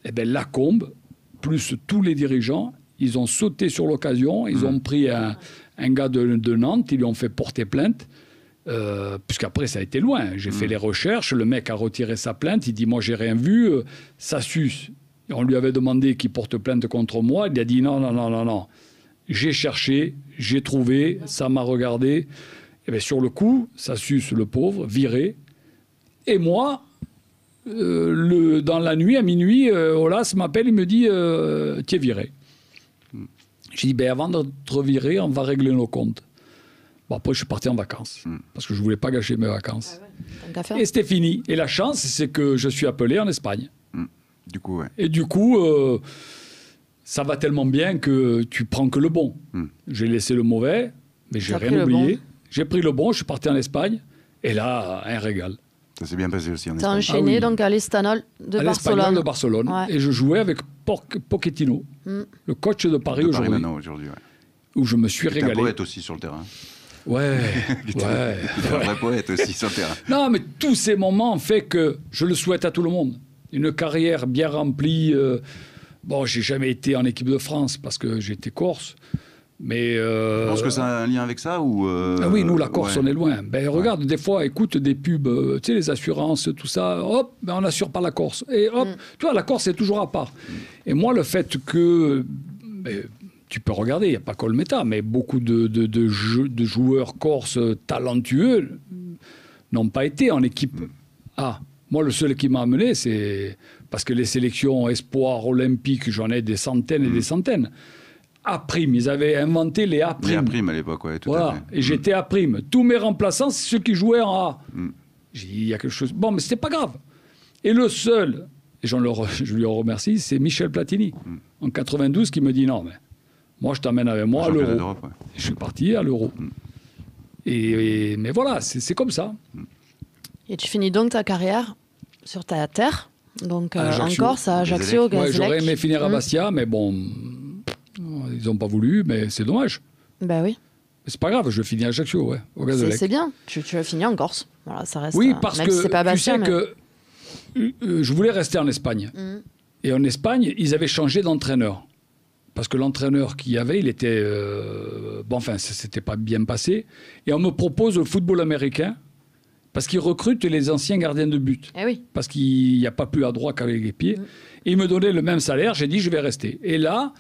Lacombe, plus tous les dirigeants, ils ont sauté sur l'occasion, ils ont pris un gars de Nantes, ils lui ont fait porter plainte, puisqu'après ça a été loin. J'ai fait les recherches, le mec a retiré sa plainte, il dit « moi j'ai rien vu, ça suce ». On lui avait demandé qu'il porte plainte contre moi, il a dit « non, j'ai cherché, j'ai trouvé, ça m'a regardé ». Et bien sur le coup, ça suce le pauvre, viré. Et moi, dans la nuit, à minuit, Olas m'appelle, il me dit « tu es viré ». J'ai dit, avant de te revirer, on va régler nos comptes. Bon, après, je suis parti en vacances, parce que je ne voulais pas gâcher mes vacances. Et c'était fini. Et la chance, c'est que je suis appelé en Espagne. Du coup, ouais. Et du coup, ça va tellement bien que tu prends que le bon. J'ai laissé le mauvais, mais j'ai rien oublié. J'ai pris le bon, je suis parti en Espagne, et là, un régal. Ça s'est bien passé aussi en Espagne. T'as enchaîné donc à l'Espanol de Barcelone. De Barcelone. Ouais. Et je jouais avec Pochettino, le coach de Paris aujourd'hui. Où je me suis régalé. Tu es un poète aussi sur le terrain. Ouais. Tu es un vrai poète aussi sur le terrain. Non, mais tous ces moments fait que je le souhaite à tout le monde. Une carrière bien remplie. Bon, j'ai jamais été en équipe de France parce que j'étais corse. Mais je pense que ça a un lien avec ça ou Ah oui, nous, la Corse, on est loin. Regarde, des fois, écoute des pubs, tu sais, les assurances, tout ça, hop, on n'assure pas la Corse. Et hop, tu vois, la Corse, c'est toujours à part. Et moi, le fait que, tu peux regarder, il n'y a pas Colmeta, mais beaucoup de joueurs corses talentueux n'ont pas été en équipe A. Moi, le seul qui m'a amené, c'est parce que les sélections espoirs olympiques, j'en ai des centaines et des centaines. A-prime, ils avaient inventé les A-prime. Les A-prime à l'époque, oui, tout à fait. Et j'étais A-prime. Tous mes remplaçants, c'est ceux qui jouaient en A. J'ai dit, il y a quelque chose... Bon, mais c'était pas grave. Et le seul, et je lui en remercie, c'est Michel Platini, en 92, qui me dit, non, mais moi, je t'emmène avec moi à l'Euro. Je suis parti à l'Euro. Mais voilà, c'est comme ça. Et tu finis donc ta carrière sur ta terre, donc en Corse, à Ajaccio, Gazélec. J'aurais aimé finir à Bastia, mais bon... Ils n'ont pas voulu, mais c'est dommage. Ben oui. C'est pas grave, je finis à Ajaccio, au Gazélec. C'est bien, tu as fini en Corse. Voilà, ça reste, oui, parce même que si c'est pas Bastia, tu sais que je voulais rester en Espagne. Et en Espagne, ils avaient changé d'entraîneur. Parce que l'entraîneur qu'il y avait, il était... ça s'était pas bien passé. Et on me propose le football américain, parce qu'ils recrutent les anciens gardiens de but. Eh oui. Parce qu'il n'y a pas plus à droit qu'avec les pieds. Et ils me donnaient le même salaire, j'ai dit, je vais rester. Et là...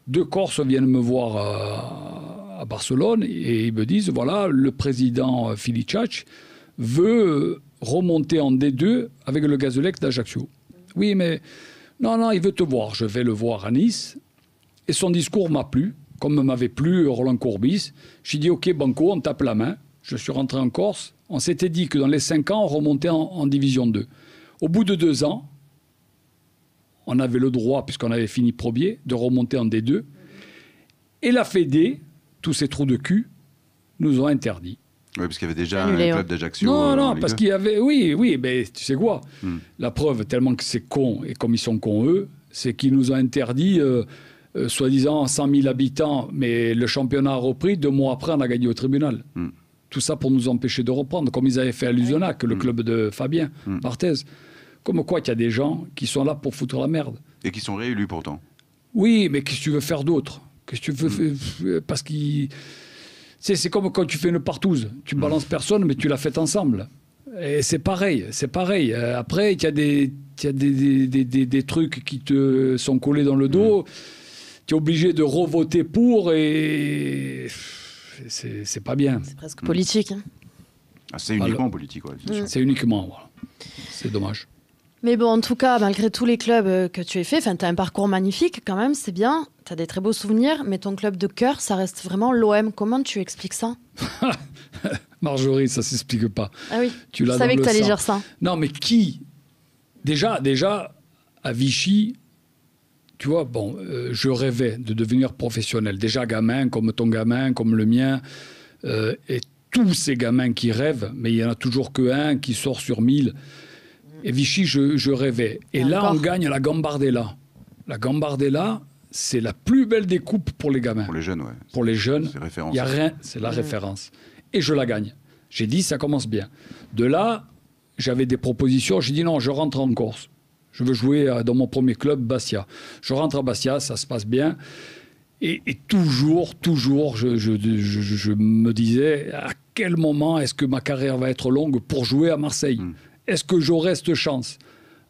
2 Corses viennent me voir à Barcelone et ils me disent, voilà, le président Filicic veut remonter en D2 avec le Gazélec d'Ajaccio. Oui, mais non, il veut te voir. Je vais le voir à Nice. Et son discours m'a plu, comme m'avait plu Roland Courbis. J'ai dit, OK, banco, on tape la main. Je suis rentré en Corse. On s'était dit que dans les 5 ans, on remontait en Division 2. Au bout de 2 ans, on avait le droit, puisqu'on avait fini premier, de remonter en D2. Et la Fédé, tous ces trous de cul, nous ont interdit. Oui, parce qu'il y avait déjà un club d'Ajaccio. Non, parce qu'il y avait... Oui, mais tu sais quoi, la preuve, tellement que c'est con, et comme ils sont cons eux, c'est qu'ils nous ont interdit, soi-disant 100 000 habitants, mais le championnat a repris, 2 mois après, on a gagné au tribunal. Tout ça pour nous empêcher de reprendre, comme ils avaient fait à Luzenac, le club de Fabien Barthez. Comme quoi, il y a des gens qui sont là pour foutre la merde. Et qui sont réélus pourtant. Oui, mais qu'est-ce que tu veux faire d'autre? Qu'est-ce que tu veux parce qu'ils... C'est comme quand tu fais une partouze. Tu balances personne, mais tu l'as faite ensemble. Et c'est pareil. Après, il y a des trucs qui te sont collés dans le dos. Tu es obligé de revoter pour et... C'est pas bien. C'est presque politique. Ah, c'est uniquement politique, ouais, bien sûr. C'est uniquement, voilà. C'est dommage. Mais bon, en tout cas, malgré tous les clubs que tu as fait, tu as un parcours magnifique quand même, c'est bien, tu as des très beaux souvenirs, mais ton club de cœur, ça reste vraiment l'OM. Comment tu expliques ça? Marjorie, ça s'explique pas. Ah oui, Tu je l'as savais dans que le tu allais sang. dire ça. Non, mais qui déjà, à Vichy, tu vois, bon, je rêvais de devenir professionnel. Déjà gamin, comme ton gamin, comme le mien, et tous ces gamins qui rêvent, mais il n'y en a toujours qu'un qui sort sur 1000. Et Vichy, je rêvais. Et là, encore. on gagne la Gambardella. La Gambardella, c'est la plus belle des coupes pour les gamins. Pour les jeunes, ouais. Pour les jeunes, C'est référence. il n'y a rien, c'est la référence. Et je la gagne. J'ai dit, ça commence bien. De là, j'avais des propositions. J'ai dit, non, je rentre en Corse. Je veux jouer dans mon premier club, Bastia. Je rentre à Bastia, ça se passe bien. Et toujours, je me disais, à quel moment est-ce que ma carrière va être longue pour jouer à Marseille? Est-ce que j'aurai cette chance?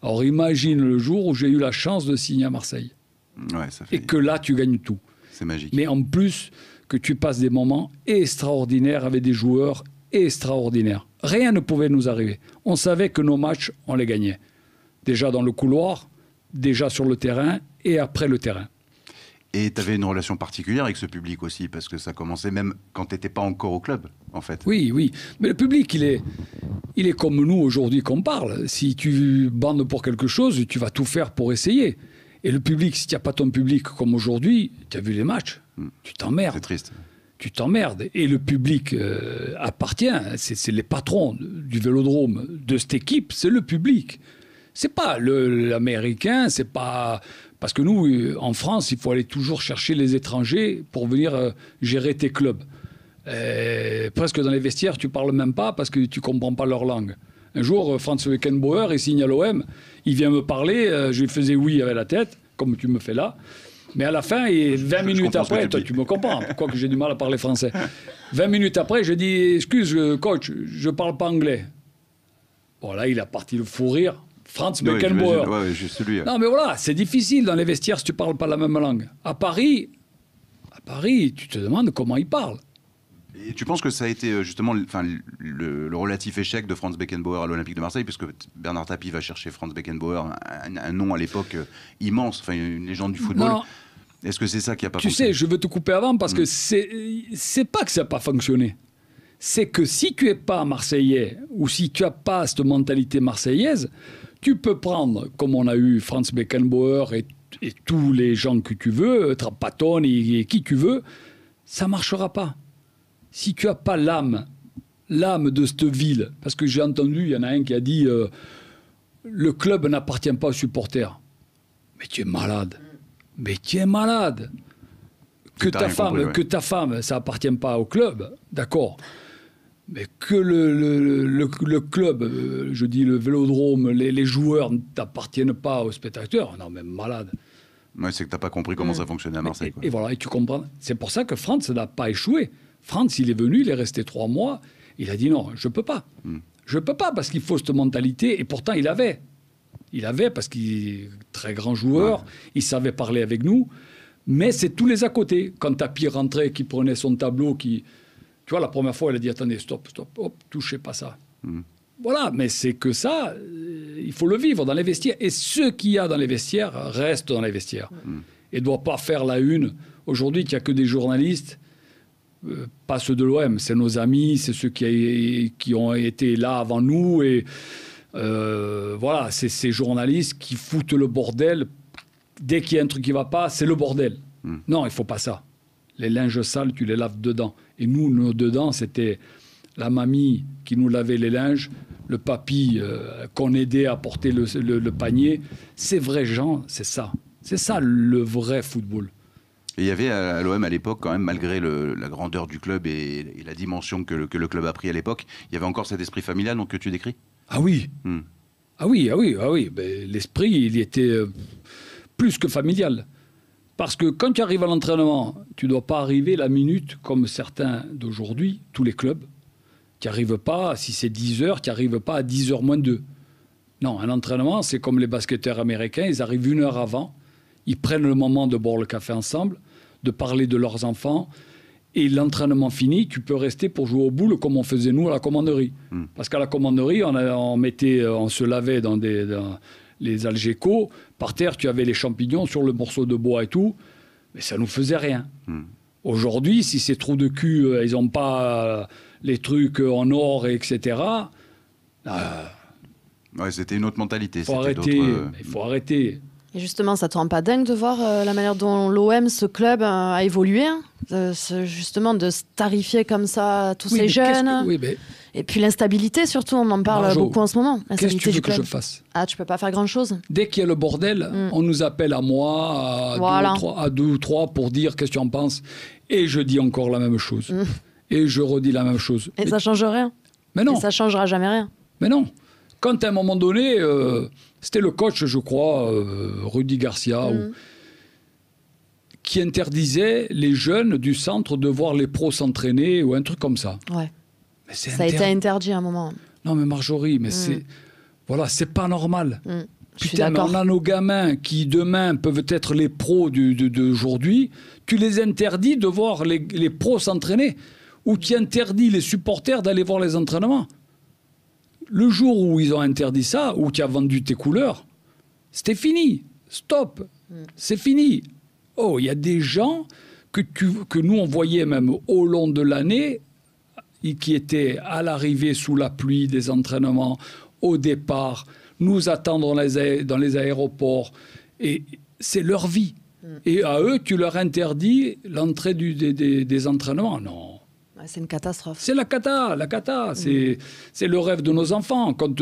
Alors imagine le jour où j'ai eu la chance de signer à Marseille. Ouais, ça fait... Et que là, tu gagnes tout. C'est magique. Mais en plus, que tu passes des moments extraordinaires avec des joueurs extraordinaires. Rien ne pouvait nous arriver. On savait que nos matchs, on les gagnait. Déjà dans le couloir, déjà sur le terrain et après le terrain. Et tu avais une relation particulière avec ce public aussi, parce que ça commençait même quand tu n'étais pas encore au club, en fait. Oui, oui. Mais le public, il est comme nous aujourd'hui qu'on parle. Si tu bandes pour quelque chose, tu vas tout faire pour essayer. Et le public, si tu n'as pas ton public comme aujourd'hui, tu as vu les matchs, tu t'emmerdes. C'est triste. Tu t'emmerdes. Et le public appartient, c'est les patrons du Vélodrome, de cette équipe, c'est le public. C'est pas l'Américain, c'est pas... Parce que nous, en France, il faut aller toujours chercher les étrangers pour venir gérer tes clubs. Presque dans les vestiaires, tu parles même pas parce que tu comprends pas leur langue. Un jour, Franz Beckenbauer, il signe à l'OM, il vient me parler, je lui faisais oui avec la tête, comme tu me fais là. Mais à la fin, et 20 minutes après, toi tu me comprends, quoique j'ai du mal à parler français. 20 minutes après, je dis, excuse coach, je parle pas anglais. Bon là, il a parti le fou rire. Franz Beckenbauer. Ouais, juste celui. Non, mais voilà, c'est difficile dans les vestiaires si tu parles pas la même langue. À Paris, tu te demandes comment ils parlent. Et tu penses que ça a été justement le relatif échec de Franz Beckenbauer à l'Olympique de Marseille, puisque Bernard Tapie va chercher Franz Beckenbauer, un nom à l'époque immense, enfin une légende du football. Non. Est-ce que c'est ça qui a pas fonctionné? Tu sais, je veux te couper avant parce que c'est pas que ça n'a pas fonctionné. C'est que si tu es pas marseillais ou si tu as pas cette mentalité marseillaise, tu peux prendre, comme on a eu Franz Beckenbauer et tous les gens que tu veux, Trapattoni et qui tu veux, ça marchera pas. Si tu n'as pas l'âme de cette ville, parce que j'ai entendu, il y en a un qui a dit le club n'appartient pas aux supporters. Mais tu es malade. Mais tu es malade. Que ta femme, ça appartient pas au club, d'accord. Mais que le club, je dis le Vélodrome, les joueurs ne t'appartiennent pas aux spectateurs, non, mais malade. Ouais, c'est que tu n'as pas compris comment ça fonctionnait à Marseille. Et voilà, et tu comprends. C'est pour ça que Franz n'a pas échoué. Franz, il est venu, il est resté 3 mois. Il a dit non, je ne peux pas. Je ne peux pas parce qu'il faut cette mentalité. Et pourtant, il avait. Il avait parce qu'il est très grand joueur. Ouais. Il savait parler avec nous. Mais c'est tous les à côté. Quand Tapie rentrait, qui prenait son tableau, qui... Tu vois, la première fois, il a dit attendez, stop, hop, touchez pas ça. Voilà, mais c'est que ça, il faut le vivre dans les vestiaires. Et ce qu'il y a dans les vestiaires reste dans les vestiaires. Et ne doit pas faire la une. Aujourd'hui, il n'y a que des journalistes. Pas ceux de l'OM, c'est nos amis, c'est ceux qui ont été là avant nous. Et voilà, c'est ces journalistes qui foutent le bordel. Dès qu'il y a un truc qui ne va pas, c'est le bordel. Non, il ne faut pas ça. Les linges sales, tu les laves dedans. Et nous, nos dedans, c'était la mamie qui nous lavait les linges, le papy qu'on aidait à porter le panier. Ces vrais gens, c'est ça. C'est ça le vrai football. Et il y avait à l'OM à l'époque, quand même, malgré la grandeur du club et la dimension que le club a pris à l'époque, il y avait encore cet esprit familial donc, que tu décris? Ah oui. Ah oui. Ben, l'esprit, il était plus que familial. Parce que quand tu arrives à l'entraînement, tu ne dois pas arriver la minute comme certains d'aujourd'hui, tous les clubs. Tu n'arrives pas, si c'est 10 heures, tu n'arrives pas à 10 heures moins 2. Non, un entraînement, c'est comme les basketteurs américains, ils arrivent 1 heure avant. Ils prennent le moment de boire le café ensemble, de parler de leurs enfants. Et l'entraînement fini, tu peux rester pour jouer aux boules comme on faisait nous à la commanderie. Parce qu'à la commanderie, on se lavait dans les Algeco. Par terre, tu avais les champignons sur le morceau de bois et tout. Mais ça nous faisait rien. Aujourd'hui, si ces trous de cul, ils n'ont pas les trucs en or, etc. Ouais, c'était une autre mentalité. Il faut arrêter. Et justement, ça te rend pas dingue de voir la manière dont l'OM, ce club, a évolué, hein, justement de se tarifier comme ça à tous ces jeunes. Et puis l'instabilité, surtout, on en parle beaucoup en ce moment. Qu'est-ce que tu veux que je fasse? Ah, tu peux pas faire grand-chose. Dès qu'il y a le bordel, on nous appelle à moi, à deux ou trois pour dire qu'est-ce que tu en penses. Et je dis encore la même chose. Et je redis la même chose. Et ça change rien. Mais non. Et ça changera jamais rien. Mais non. Quand à un moment donné, c'était le coach, je crois, Rudy Garcia, qui interdisait les jeunes du centre de voir les pros s'entraîner ou un truc comme ça. Ouais. Mais ça a été interdit à un moment. Non, mais Marjorie, mais c'est pas normal. Putain, mais on a nos gamins qui demain peuvent être les pros d'aujourd'hui. Tu les interdis de voir les pros s'entraîner ou tu interdis les supporters d'aller voir les entraînements. Le jour où ils ont interdit ça, où tu as vendu tes couleurs, c'était fini. Stop. C'est fini. Oh, il y a des gens que nous, on voyait même au long de l'année, qui étaient à l'arrivée sous la pluie des entraînements, au départ, nous attendre dans les aéroports. Et c'est leur vie. Et à eux, tu leur interdis l'entrée des entraînements. Non. C'est une catastrophe. C'est la cata. C'est le rêve de nos enfants. Quand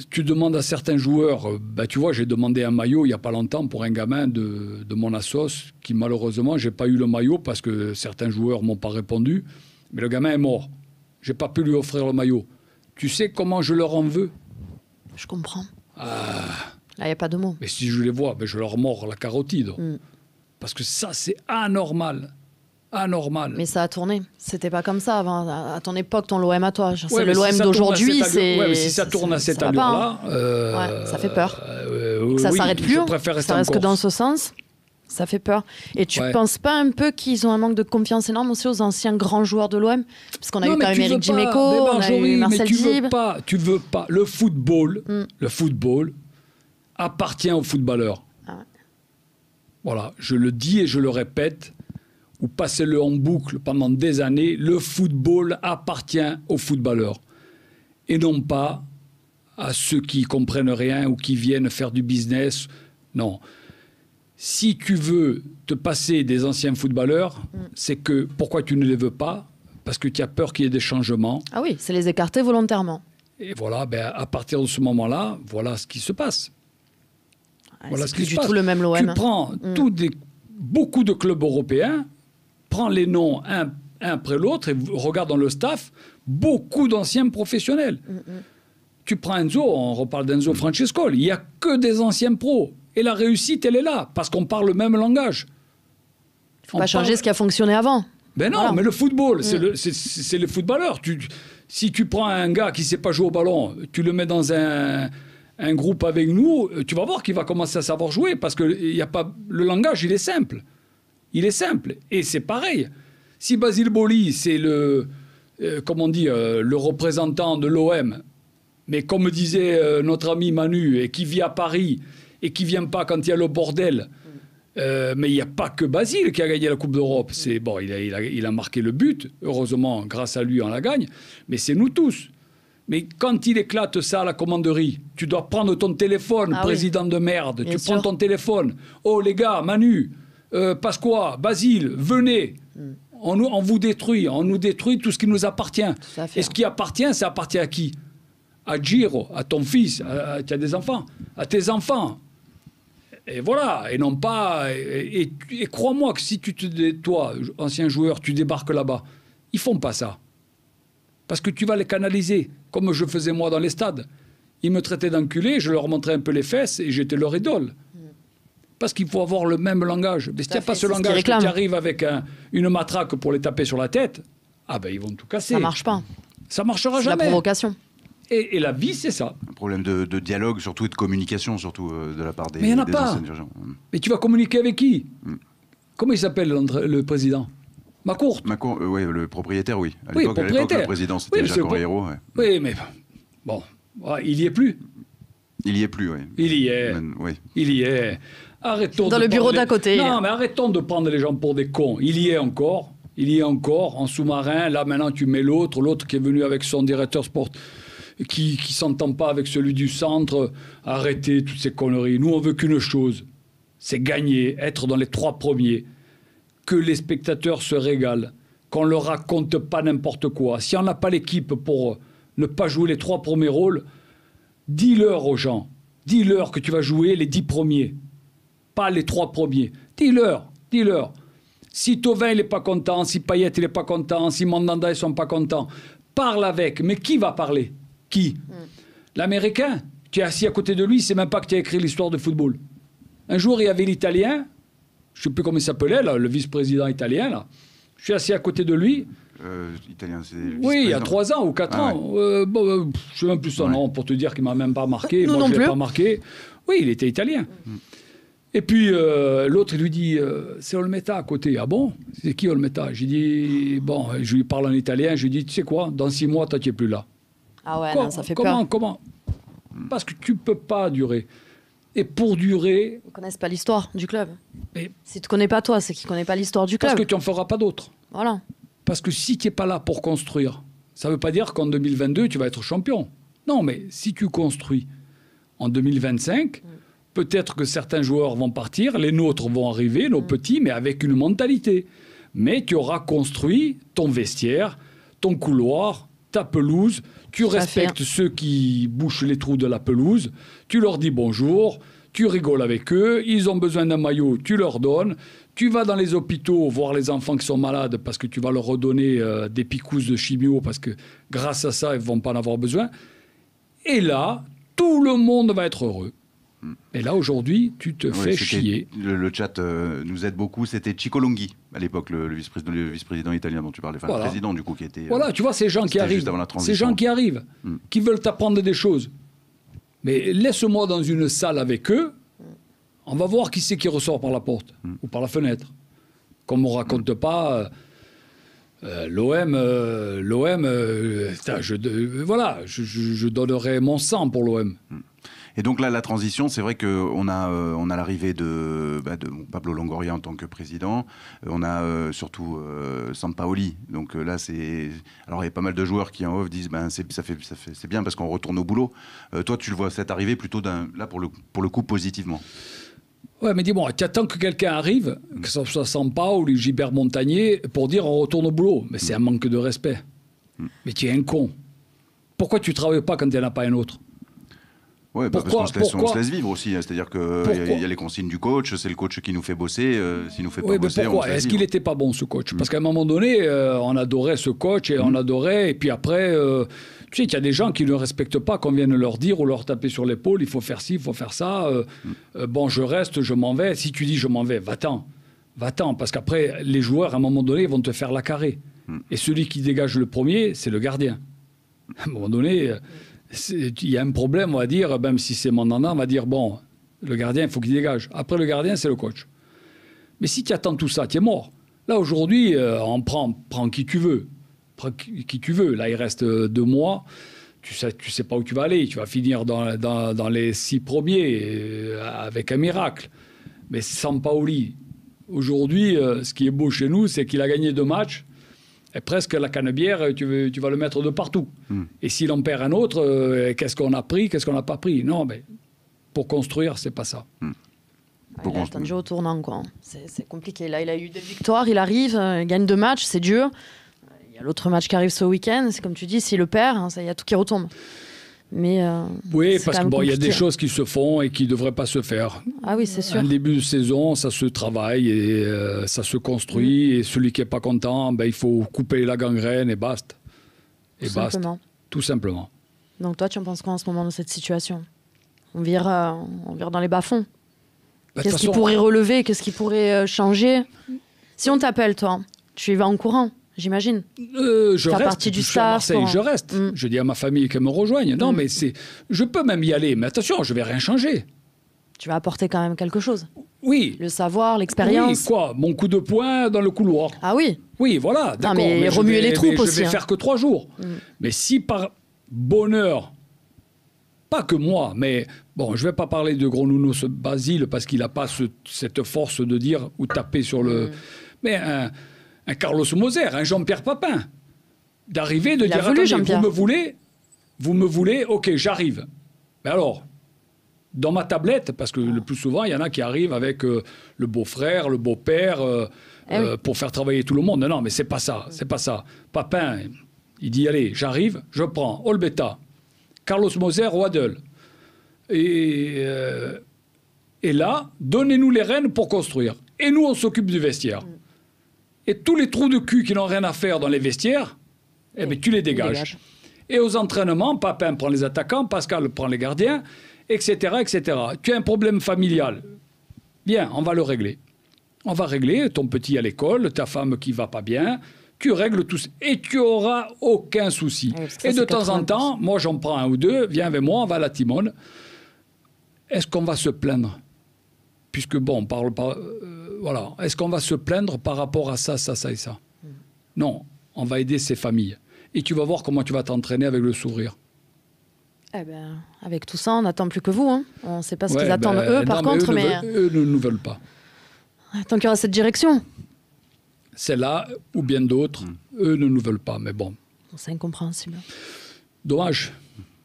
tu demandes à certains joueurs, tu vois, j'ai demandé un maillot il n'y a pas longtemps pour un gamin de mon assos qui malheureusement, je n'ai pas eu le maillot parce que certains joueurs ne m'ont pas répondu. Mais le gamin est mort. Je n'ai pas pu lui offrir le maillot. Tu sais comment je leur en veux? Je comprends. Là, il n'y a pas de mots. Mais si je les vois, je leur mords la carotide. Parce que ça, c'est anormal. Mais ça a tourné. C'était pas comme ça avant. À ton époque, ton l'OM à toi. C'est l'OM d'aujourd'hui. Mais si ça tourne à cette allure-là... ça fait peur. Ça s'arrête plus. Ça reste que dans ce sens. Ça fait peur. Et tu penses pas un peu qu'ils ont un manque de confiance énorme aussi aux anciens grands joueurs de l'OM? Parce qu'on a eu quand même Eric Dimeco, on a eu Marcel Dib. Tu veux pas. Le football appartient aux footballeurs. Voilà, je le dis et je le répète. Ou passez-le en boucle pendant des années, le football appartient aux footballeurs. Et non pas à ceux qui ne comprennent rien ou qui viennent faire du business. Non. Si tu veux te passer des anciens footballeurs, c'est que pourquoi tu ne les veux pas? Parce que tu as peur qu'il y ait des changements. Ah oui, c'est les écarter volontairement. Et voilà, à partir de ce moment-là, voilà ce qui se passe. Voilà ce qui se passe. Tout le même l'OM. Tu prends beaucoup de clubs européens, prends les noms un après l'autre et regarde dans le staff, beaucoup d'anciens professionnels. Tu prends Enzo, on reparle d'Enzo Francescoli, il n'y a que des anciens pros. Et la réussite, elle est là, parce qu'on parle le même langage. Il ne faut pas changer ce qui a fonctionné avant. Ben non, mais le football, c'est les footballeurs. Si tu prends un gars qui ne sait pas jouer au ballon, tu le mets dans un groupe avec nous, tu vas voir qu'il va commencer à savoir jouer, parce que le langage, il est simple. Et c'est pareil. Si Basile Boli, c'est le représentant de l'OM, mais comme disait notre ami Manu, et qui vit à Paris, et qui ne vient pas quand il y a le bordel, mais il n'y a pas que Basile qui a gagné la Coupe d'Europe. Il a marqué le but, heureusement, grâce à lui, on la gagne, mais c'est nous tous. Mais quand il éclate ça à la commanderie, tu dois prendre ton téléphone, président de merde, tu prends ton téléphone. Oh les gars, Manu... Pasqua, Basile, venez. On vous détruit. On nous détruit tout ce qui nous appartient. Et ce qui appartient, ça appartient à qui? À Giro, à ton fils, tu as des enfants, à tes enfants. Et voilà, et non pas... Et crois-moi que si toi, ancien joueur, tu débarques là-bas, ils font pas ça. Parce que tu vas les canaliser, comme je faisais moi dans les stades. Ils me traitaient d'enculé, je leur montrais un peu les fesses et j'étais leur idole. Parce qu'il faut avoir le même langage. Mais si tu n'as pas ce langage, que tu arrives avec une matraque pour les taper sur la tête, ils vont tout casser. Ça ne marche pas. Ça ne marchera jamais. C'est la provocation. Et la vie, c'est ça. Un problème de dialogue, surtout, et de communication, surtout de la part des anciens dirigeants. Mais tu vas communiquer avec qui? Comment il s'appelle le président? Macourt. Oui, le propriétaire, oui. À Oui, l'époque, propriétaire. le président, c'était Oui, Jacques Henriero. Ouais. Oui, mais bon, il y est plus. Il y est plus, oui. Il y est. Oui. Il y est. Arrêtons dans le bureau d'à côté. Non, mais arrêtons de prendre les gens pour des cons. Il y est encore. Il y est encore en sous-marin. Là, maintenant, tu mets l'autre qui est venu avec son directeur sport, qui s'entend pas avec celui du centre. Arrêtez toutes ces conneries. Nous, on veut qu'une chose, c'est gagner, être dans les 3 premiers. Que les spectateurs se régalent, qu'on ne leur raconte pas n'importe quoi. Si on n'a pas l'équipe pour ne pas jouer les 3 premiers rôles, dis-leur aux gens, dis-leur que tu vas jouer les 10 premiers, pas les 3 premiers. Dis-leur. Si Thauvin n'est pas content, si Payet n'est pas content, si Mandanda ne sont pas contents, parle avec. Mais qui va parler? Qui? L'Américain? Tu es assis à côté de lui, c'est même pas que tu as écrit l'histoire de football. Un jour, il y avait l'Italien, je ne sais plus comment il s'appelait, là, le vice-président italien. Là. Je suis assis à côté de lui. Italien, c'est oui, il y a 3 ans ou 4 ans. Ouais. Je ne sais même plus son nom pour te dire qu'il ne m'a même pas marqué. Moi, je ne l'ai pas marqué. Oui, il était italien. Et puis, l'autre, il lui dit, c'est Olmeta à côté. Ah bon? C'est qui Olmeta? J'ai dit, bon, je lui parle en italien. Je lui dis, tu sais quoi? Dans 6 mois, toi, tu n'es plus là. Ah ouais, non, ça fait peur. Comment? Parce que tu ne peux pas durer. Et pour durer... Ils ne connaissent pas l'histoire du club. Mais... Si tu ne connais pas toi, c'est qu'ils ne connaissent pas l'histoire du club. Parce que tu n'en feras pas d'autres. Voilà. Parce que si tu n'es pas là pour construire, ça ne veut pas dire qu'en 2022, tu vas être champion. Non, mais si tu construis en 2025, peut-être que certains joueurs vont partir, les nôtres vont arriver, nos petits, mais avec une mentalité. Mais tu auras construit ton vestiaire, ton couloir, ta pelouse. Tu respectes ceux qui bouchent les trous de la pelouse. Tu leur dis bonjour. Tu rigoles avec eux. Ils ont besoin d'un maillot, tu leur donnes. Tu vas dans les hôpitaux voir les enfants qui sont malades parce que tu vas leur redonner des picousses de chimio parce que grâce à ça, ils ne vont pas en avoir besoin. Et là, tout le monde va être heureux. Et là, aujourd'hui, tu te fais chier. Le chat nous aide beaucoup. C'était Ciccolonghi, à l'époque, le vice-président italien dont tu parlais. Enfin, le président, du coup, qui était... Voilà, tu vois, ces gens qui arrivent, qui veulent t'apprendre des choses. Mais laisse-moi dans une salle avec eux, on va voir qui c'est qui ressort par la porte ou par la fenêtre. Comme on ne raconte pas... l'OM, je donnerais mon sang pour l'OM. Et donc là, la transition, c'est vrai qu'on a l'arrivée de Pablo Longoria en tant que président. On a surtout Sampaoli. Donc là, c'est... Alors, il y a pas mal de joueurs qui, en off, disent c'est bien parce qu'on retourne au boulot. Toi, tu le vois cette arrivée plutôt, là, pour le coup, positivement. Ouais, mais dis-moi, tu attends que quelqu'un arrive, que ce soit Sampaoli ou Gilbert Montagnier, pour dire on retourne au boulot. Mais c'est un manque de respect. Mais tu es un con. Pourquoi tu ne travailles pas quand il n'y en a pas un autre? Oui, parce qu'on se laisse vivre aussi. C'est-à-dire qu'il y a les consignes du coach, c'est le coach qui nous fait bosser. S'il nous fait pas bosser, pourquoi? On se laisse Est-ce qu'il n'était pas bon, ce coach? Parce qu'à un moment donné, on adorait ce coach et on adorait. Et puis après, tu sais qu'il y a des gens qui ne respectent pas qu'on vienne leur dire ou leur taper sur l'épaule, il faut faire ci, il faut faire ça. Bon, je reste, je m'en vais. Si tu dis je m'en vais, va-t'en. Va-t'en. Parce qu'après, les joueurs, à un moment donné, vont te faire la carré. Et celui qui dégage le premier, c'est le gardien. À un moment donné... Il y a un problème, on va dire, même si c'est Mandanda, on va dire, bon, le gardien, il faut qu'il dégage. Après, le gardien, c'est le coach. Mais si tu attends tout ça, tu es mort. Là, aujourd'hui, on prend qui tu veux. Prends qui tu veux. Là, il reste 2 mois. Tu sais pas où tu vas aller. Tu vas finir dans les 6 premiers avec un miracle. Mais Sampaoli, aujourd'hui, ce qui est beau chez nous, c'est qu'il a gagné 2 matchs. Et presque la canebière, tu vas le mettre de partout. Et s'il en perd un autre, qu'est-ce qu'on a pris, qu'est-ce qu'on n'a pas pris? Non, mais pour construire, c'est pas ça. Il a attendu au tournant, quoi. C'est compliqué. Là, il a eu des victoires, il arrive, il gagne 2 matchs, c'est dur. Il y a l'autre match qui arrive ce week-end. C'est comme tu dis, s'il le perd, il y a tout qui retombe. Mais oui, parce qu'il y a des choses qui se font et qui ne devraient pas se faire. Ah oui, c'est sûr. Un début de saison, ça se travaille et ça se construit. Et celui qui n'est pas content, il faut couper la gangrène et basta. Tout simplement. Donc toi, tu en penses quoi en ce moment de cette situation? On vire dans les bas-fonds. Qu'est-ce qui pourrait relever? Qu'est-ce qui pourrait changer? Si on t'appelle, toi, tu y vas en courant, j'imagine. Je reste. Je suis à Marseille, je reste. Je dis à ma famille qu'elle me rejoigne. Non, mais je peux même y aller. Mais attention, je ne vais rien changer. Tu vas apporter quand même quelque chose. Oui. Le savoir, l'expérience. Oui, quoi? Mon coup de poing dans le couloir. Ah oui. Oui, voilà, d'accord. mais remuer les troupes aussi. Je vais faire que 3 jours. Mais si par bonheur, pas que moi, mais bon, je ne vais pas parler de Gros Nounos Basile parce qu'il n'a pas cette force de dire ou taper sur le... Mais un Carlos Moser, un Jean-Pierre Papin, d'arriver, de dire, attendez, vous me voulez, ok, j'arrive. Mais alors, dans ma tablette, parce que le plus souvent, il y en a qui arrivent avec le beau-frère, le beau-père, pour faire travailler tout le monde. Non, mais c'est pas ça, c'est pas ça. Papin, il dit, allez, j'arrive, je prends Olbeta, Carlos Moser, Waddle. Et là, donnez-nous les rênes pour construire. Et nous, on s'occupe du vestiaire. Et tous les trous de cul qui n'ont rien à faire dans les vestiaires, eh bien, tu les dégages. Et aux entraînements, Papin prend les attaquants, Pascal prend les gardiens, etc., etc. Tu as un problème familial. Bien, on va le régler. On va régler ton petit à l'école, ta femme qui va pas bien. Tu règles tout ça. Et tu auras aucun souci. Oui, et de temps en temps, moi j'en prends un ou deux, viens avec moi, on va à la Timone. Est-ce qu'on va se plaindre? Puisque bon, on parle pas... voilà. Est-ce qu'on va se plaindre par rapport à ça, ça, ça et ça? Non, on va aider ces familles. Et tu vas voir comment tu vas t'entraîner avec le sourire. Eh ben, avec tout ça, on n'attend plus que vous. Hein. On ne sait pas ce qu'ils attendent eux, par contre. Eux ne nous veulent pas. Tant qu'il y aura cette direction. Celle-là, ou bien d'autres, eux ne nous veulent pas. Mais bon. C'est incompréhensible. Dommage.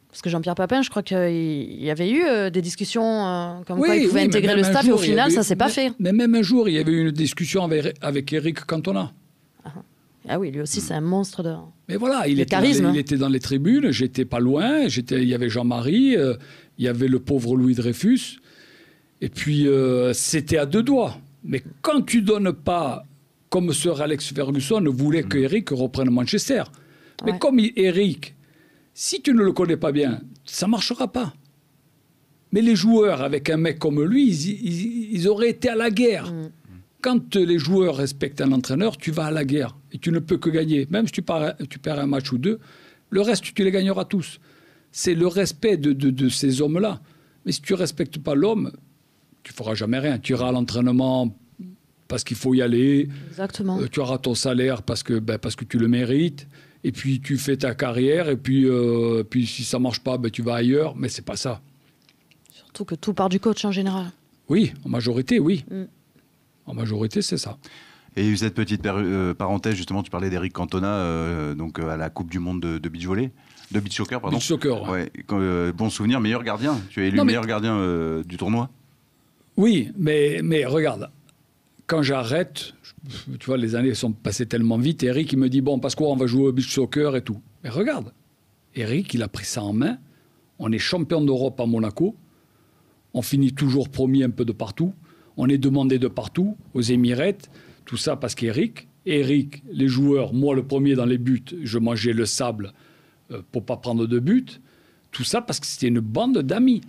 Parce que Jean-Pierre Papin, je crois qu'il y avait eu des discussions comme quoi il pouvait intégrer le staff, et au final, ça ne s'est pas fait. Mais même un jour, il y avait eu une discussion avec Eric Cantona. Ah oui, lui aussi, c'est un monstre de Mais voilà, il était dans les tribunes, j'étais pas loin, il y avait Jean-Marie, il y avait le pauvre Louis Dreyfus, et puis c'était à 2 doigts. Mais quand tu donnes pas, comme Sir Alex Ferguson voulait que Eric reprenne Manchester, mais comme Eric, si tu ne le connais pas bien, ça marchera pas. Mais les joueurs, avec un mec comme lui, ils auraient été à la guerre. Quand les joueurs respectent un entraîneur, tu vas à la guerre et tu ne peux que gagner. Même si tu perds un match ou 2, le reste, tu les gagneras tous. C'est le respect de ces hommes-là. Mais si tu ne respectes pas l'homme, tu ne feras jamais rien. Tu iras à l'entraînement parce qu'il faut y aller. Exactement. Tu auras ton salaire parce que tu le mérites. Et puis, tu fais ta carrière. Et puis si ça ne marche pas, tu vas ailleurs. Mais ce n'est pas ça. Surtout que tout part du coach en général. Oui, en majorité, oui. En majorité, c'est ça. Et il y a eu cette petite parenthèse, justement, tu parlais d'Eric Cantona, donc à la Coupe du Monde de beach volley, de beach soccer, pardon. Beach soccer, ouais. Bon souvenir, meilleur gardien. Tu es élu meilleur gardien du tournoi. Oui, mais regarde, quand j'arrête, tu vois, les années sont passées tellement vite, Eric, il me dit, bon, Pasquale, on va jouer au beach soccer et tout. Mais regarde, Eric, il a pris ça en main. On est champion d'Europe à Monaco. On finit toujours premier un peu de partout. On est demandé de partout, aux Émirats, tout ça parce qu'Eric, les joueurs, moi le premier dans les buts, je mangeais le sable pour pas prendre de but. Tout ça parce que c'était une bande d'amis.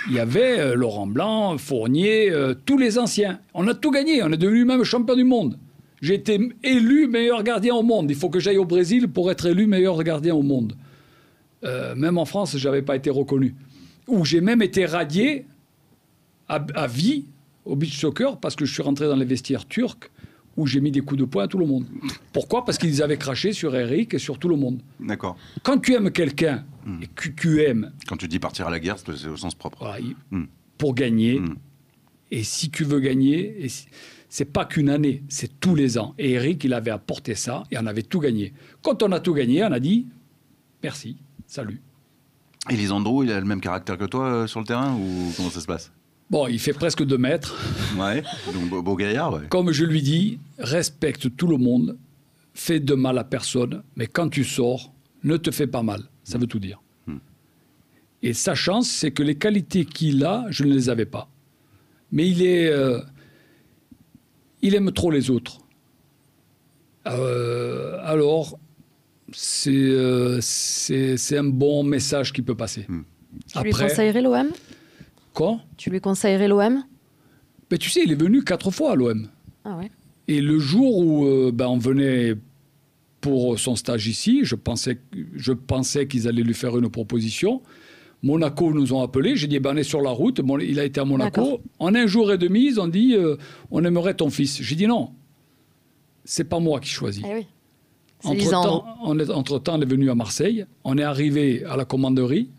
Il y avait Laurent Blanc, Fournier, tous les anciens. On a tout gagné, on est devenu même champion du monde. J'ai été élu meilleur gardien au monde. Il faut que j'aille au Brésil pour être élu meilleur gardien au monde. Même en France, je n'avais pas été reconnu. Ou j'ai même été radié à vie au beach soccer parce que je suis rentré dans les vestiaires turcs où j'ai mis des coups de poing à tout le monde. Pourquoi? Parce qu'ils avaient craché sur Eric et sur tout le monde. D'accord. Quand tu aimes quelqu'un et que tu aimes... Quand tu dis partir à la guerre, c'est au sens propre. Voilà, pour gagner. Et si tu veux gagner, c'est pas qu'une année, c'est tous les ans. Et Eric, il avait apporté ça et on avait tout gagné. Quand on a tout gagné, on a dit merci, salut. Et Lisandro, il a le même caractère que toi sur le terrain ou comment ça se passe? Bon, il fait presque 2 mètres. Ouais, donc beau gaillard, ouais. Comme je lui dis, respecte tout le monde, fais de mal à personne, mais quand tu sors, ne te fais pas mal. Ça veut tout dire. Et sa chance, c'est que les qualités qu'il a, je ne les avais pas. Mais il aime trop les autres. Alors, c'est un bon message qui peut passer. Tu lui conseillerais l'OM? Quoi? Tu lui conseillerais l'OM? Ben, tu sais, il est venu 4 fois à l'OM. Ah ouais. Et le jour où on venait pour son stage ici, je pensais qu'ils allaient lui faire une proposition. Monaco nous ont appelés. J'ai dit, on est sur la route. Bon, il a été à Monaco. D'accord. En 1 jour et demi, ils ont dit, on aimerait ton fils. J'ai dit non, c'est pas moi qui choisis. Eh oui. C'est Lisandro. Entre-temps, on est venu à Marseille. On est arrivé à la commanderie.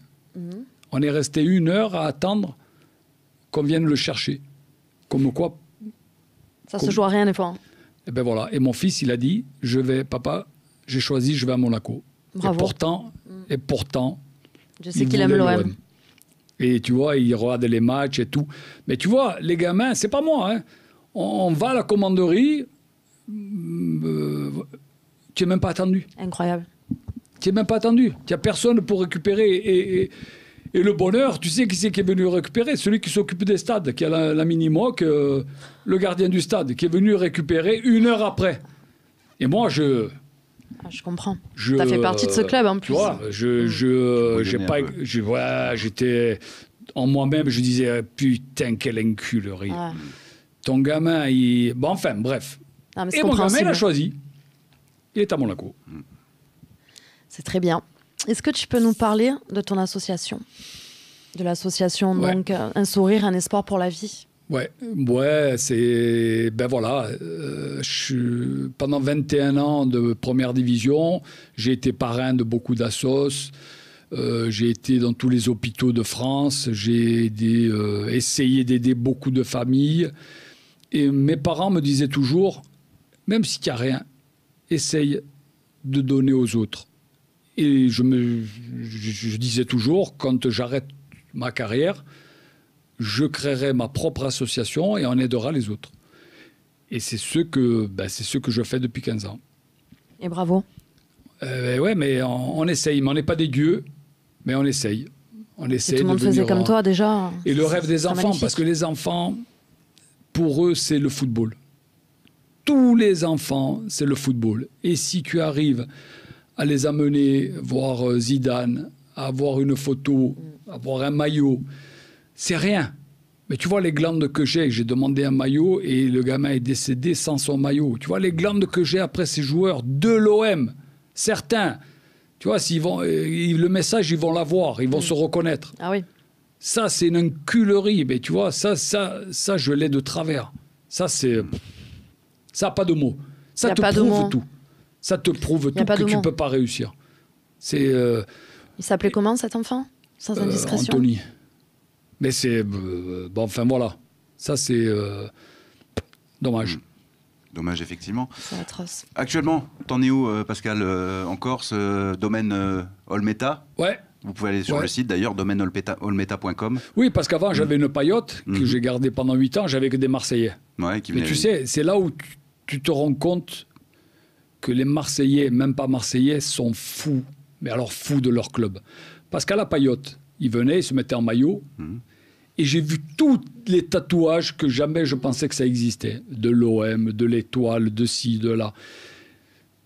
On est resté 1 heure à attendre qu'on vienne le chercher. Comme quoi... Ça se joue à rien des fois. Et ben voilà. Et mon fils, il a dit, papa, j'ai choisi, je vais à Monaco. Bravo. Et pourtant, je sais qu'il aime l'OM. Et tu vois, il regarde les matchs et tout. Mais tu vois, les gamins, c'est pas moi. Hein. On va à la commanderie, tu n'es même pas attendu. Incroyable. Tu n'es même pas attendu. Tu n'as personne pour récupérer. Et le bonheur, tu sais qui c'est qui est venu récupérer? Celui qui s'occupe des stades, qui a la mini-moque, le gardien du stade, qui est venu récupérer 1 heure après. Et moi, je comprends. Tu as fait partie de ce club en plus. Tu vois, j'étais en moi-même, je disais putain, quelle enculerie. Ouais. Ton gamin, bon, enfin, bref. Non, et mon gamin, il a choisi. Il est à Monaco. C'est très bien. Est-ce que tu peux nous parler de ton association? De l'association, donc, Un sourire, un espoir pour la vie. Ouais, c'est... Ben voilà, pendant 21 ans de première division, j'ai été parrain de beaucoup d'assos, j'ai été dans tous les hôpitaux de France, j'ai essayé d'aider beaucoup de familles, et mes parents me disaient toujours, même s'il n'y a rien, essaye de donner aux autres. Et je disais toujours, quand j'arrête ma carrière, je créerai ma propre association et on aidera les autres. Et c'est ce que je fais depuis 15 ans. Et bravo. Ouais, mais on essaye. Mais on n'est pas des dieux, mais on essaye. On essaie tout le monde faisait comme toi déjà. Et le rêve des enfants, magnifique. Parce que les enfants, pour eux, c'est le football. Tous les enfants, c'est le football. Et si tu arrives à les amener voir Zidane, à avoir une photo, à avoir un maillot, c'est rien. Mais tu vois les glandes que j'ai demandé un maillot et le gamin est décédé sans son maillot. Tu vois les glandes que j'ai après ces joueurs de l'OM, certains, tu vois, le message, ils vont l'avoir, ils vont se reconnaître. Ah oui. Ça, c'est une enculerie, mais tu vois, ça je l'ai de travers. Ça, c'est... Ça n'a pas de mots. Ça te prouve tout. Ça te prouve tout que tu ne peux pas réussir. C'est... Il s'appelait comment, cet enfant? Sans indiscrétion. Anthony. Mais c'est... bon, enfin, voilà. Ça, c'est... dommage. Dommage, effectivement. C'est atroce. Actuellement, t'en es où, Pascal? En Corse, domaine Olmeta? Ouais. Vous pouvez aller sur le site, d'ailleurs, domaineolmeta.com. Oui, parce qu'avant, j'avais une paillote que j'ai gardée pendant 8 ans. J'avais que des Marseillais. Ouais, mais tu sais, c'est là où tu te rends compte que les Marseillais, même pas Marseillais, sont fous. Mais alors fous de leur club. Parce qu'à la paillote, ils venaient, ils se mettaient en maillot. Et j'ai vu tous les tatouages que jamais je pensais que ça existait. De l'OM, de l'Étoile, de ci, de là.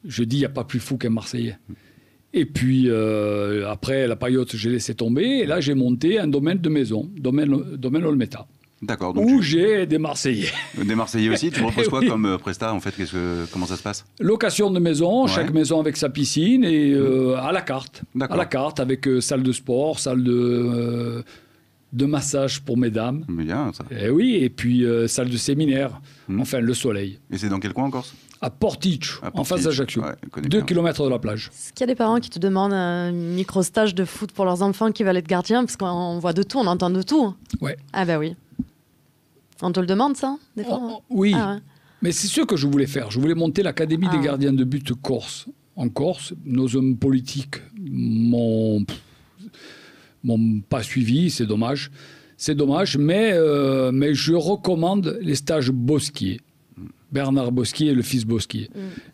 Je dis, il n'y a pas plus fou qu'un Marseillais. Et puis, après la paillote, j'ai laissé tomber. Et là, j'ai monté un domaine de maison, domaine Olmeta. D'accord. Où j'ai des Marseillais. Des Marseillais aussi. Tu proposes quoi comme prestat, en fait? Comment ça se passe? Location de maison, chaque maison avec sa piscine et à la carte. D'accord. À la carte, avec salle de sport, salle de massage pour mesdames. Bien, ça. Et oui, et puis salle de séminaire. Enfin, le soleil. Et c'est dans quel coin en Corse? À Portiche, en face d'Ajaccio. 2 km de la plage. Est-ce qu'il y a des parents qui te demandent un micro-stage de foot pour leurs enfants qui veulent être gardiens? Parce qu'on voit de tout, on entend de tout. Ouais. Ah bah oui. On te le demande, ça, des fois? Oui, mais c'est ce que je voulais faire. Je voulais monter l'Académie des gardiens de but Corse. En Corse, nos hommes politiques m'ont pas suivi, c'est dommage. C'est dommage, mais je recommande les stages Bosquier. Bernard Bosquier et le fils Bosquier.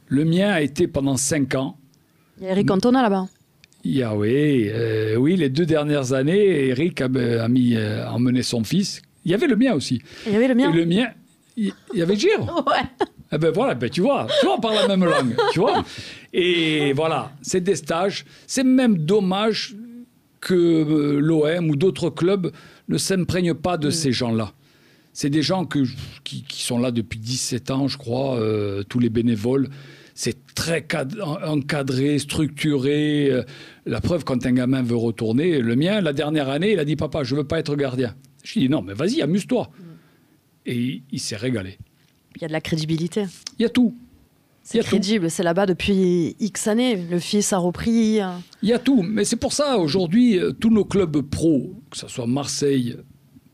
Le mien a été pendant 5 ans. Il y a Eric Cantona là-bas. Oui, les 2 dernières années, Eric a emmené son fils. Il y avait le mien aussi. Il y avait le mien. Et le mien, il y avait Gir. Ouais. Eh ben voilà, tu vois, on parle la même langue, tu vois. Et voilà, c'est des stages. C'est même dommage que l'OM ou d'autres clubs ne s'imprègnent pas de ces gens-là. C'est des gens qui sont là depuis 17 ans, je crois, tous les bénévoles. C'est très encadré, structuré. La preuve, quand un gamin veut retourner, le mien, la dernière année, il a dit « Papa, je ne veux pas être gardien ». Je lui ai dit « Non, mais vas-y, amuse-toi ». Et il s'est régalé. Il y a de la crédibilité. Il y a tout. C'est crédible, c'est là-bas depuis X années. Le fils a repris. Il y a tout. Mais c'est pour ça, aujourd'hui, tous nos clubs pro, que ce soit Marseille,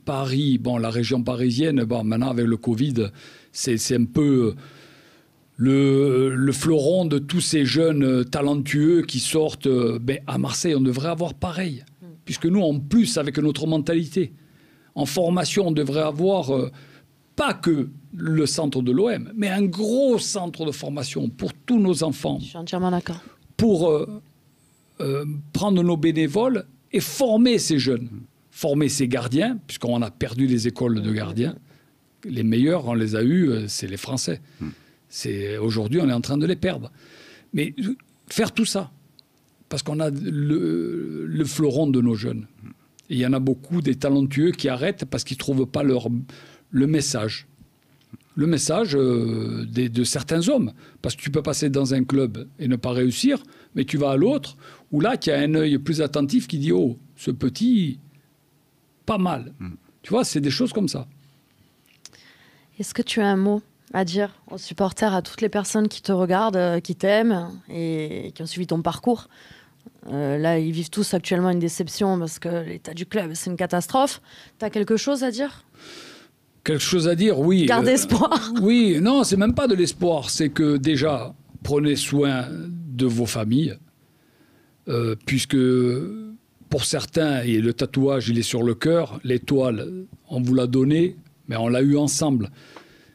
Paris, bon, la région parisienne, bon, maintenant avec le Covid, c'est un peu le fleuron de tous ces jeunes talentueux qui sortent. Ben, à Marseille, on devrait avoir pareil. Puisque nous, en plus, avec notre mentalité, en formation, on devrait avoir pas que le centre de l'OM, mais un gros centre de formation pour tous nos enfants. Je suis entièrement d'accord. Pour prendre nos bénévoles et former ces jeunes, former ces gardiens, puisqu'on a perdu les écoles de gardiens. Les meilleurs, on les a eus, c'est les Français. Aujourd'hui, on est en train de les perdre. Mais faire tout ça, parce qu'on a le fleuron de nos jeunes. Et il y en a beaucoup des talentueux qui arrêtent parce qu'ils ne trouvent pas le message. Le message de certains hommes. Parce que tu peux passer dans un club et ne pas réussir, mais tu vas à l'autre, où là, tu as un œil plus attentif qui dit « Oh, ce petit, pas mal ». Tu vois, c'est des choses comme ça. Est-ce que tu as un mot à dire aux supporters, à toutes les personnes qui te regardent, qui t'aiment et qui ont suivi ton parcours? Là, ils vivent tous actuellement une déception parce que l'état du club, c'est une catastrophe. Tu as quelque chose à dire? Quelque chose à dire, oui. Garde espoir. Oui, non, c'est même pas de l'espoir. C'est que déjà, prenez soin de vos familles. Puisque pour certains, et le tatouage, il est sur le cœur, l'étoile, on vous l'a donné, mais on l'a eu ensemble.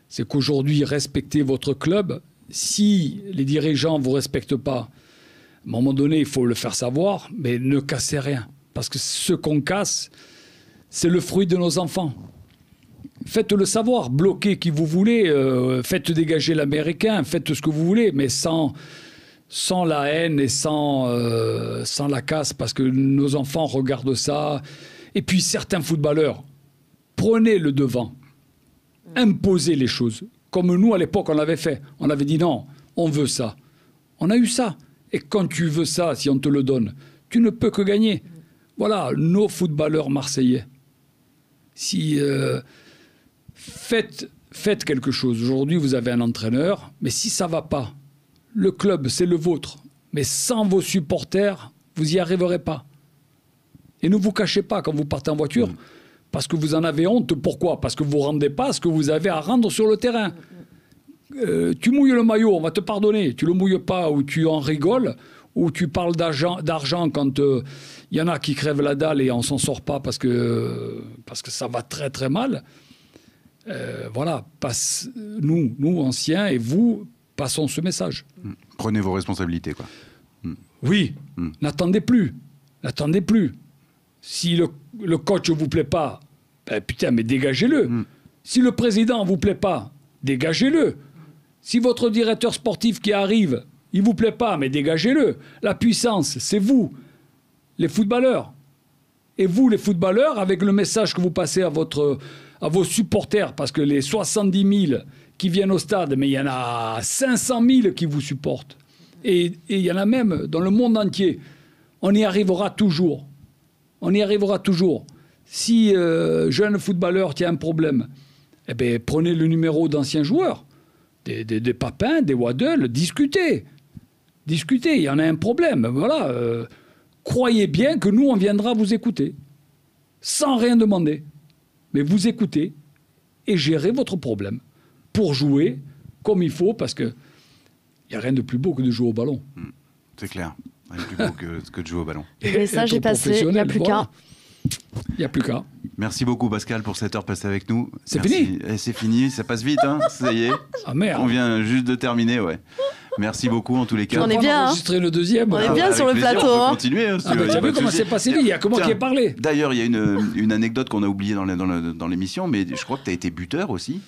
C'est qu'aujourd'hui, respectez votre club. Si les dirigeants ne vous respectent pas, à un moment donné, il faut le faire savoir, mais ne cassez rien. Parce que ce qu'on casse, c'est le fruit de nos enfants. Faites-le savoir, bloquez qui vous voulez, faites dégager l'Américain, faites ce que vous voulez, mais sans la haine et sans la casse, parce que nos enfants regardent ça. Et puis certains footballeurs, prenez le devant, imposez les choses. Comme nous, à l'époque, on avait fait. On avait dit non, on veut ça. On a eu ça. Et quand tu veux ça, si on te le donne, tu ne peux que gagner. Voilà, nos footballeurs marseillais. Si... Faites quelque chose. Aujourd'hui, vous avez un entraîneur, mais si ça ne va pas, le club, c'est le vôtre. Mais sans vos supporters, vous n'y arriverez pas. Et ne vous cachez pas quand vous partez en voiture, parce que vous en avez honte. Pourquoi? Parce que vous ne rendez pas ce que vous avez à rendre sur le terrain. Tu mouilles le maillot, on va te pardonner. Tu ne le mouilles pas, ou tu en rigoles, ou tu parles d'argent quand y en a qui crèvent la dalle et on ne s'en sort pas parce que ça va très très mal. Voilà, nous anciens et vous, passons ce message. Prenez vos responsabilités, quoi. Oui, n'attendez plus. Si le coach ne vous plaît pas, ben putain, mais dégagez-le. Si le président ne vous plaît pas, dégagez-le. Si votre directeur sportif qui arrive, il ne vous plaît pas, mais dégagez-le. La puissance, c'est vous, les footballeurs. Et vous, les footballeurs, avec le message que vous passez à vos supporters, parce que les 70 000 qui viennent au stade, mais il y en a 500 000 qui vous supportent. Et il y en a même dans le monde entier. On y arrivera toujours. Si jeune footballeur, tu as un problème, eh bien, prenez le numéro d'anciens joueurs, des Papins, des Waddle, discutez. Il y en a un problème. Voilà. Croyez bien que nous, on viendra vous écouter. Sans rien demander. Mais vous écoutez et gérez votre problème pour jouer comme il faut, parce qu'il n'y a rien de plus beau que de jouer au ballon. C'est clair. Rien de plus beau que de jouer au ballon. Le message est passé, il n'y a plus qu'à. Il n'y a plus qu'à. Merci beaucoup, Pascal, pour cette heure passée avec nous. C'est fini. C'est fini, ça passe vite, hein. Ça y est. Ah merde. On vient juste de terminer, ouais. Merci beaucoup en tous les cas. On est bien. Enregistrer le deuxième. On est bien sur le plateau. On peut hein. continuer. Hein, tu as vu comment c'est passé vite? Il y a que moi qui ai parlé. D'ailleurs, il y a une anecdote qu'on a oubliée dans l'émission, mais je crois que tu as été buteur aussi,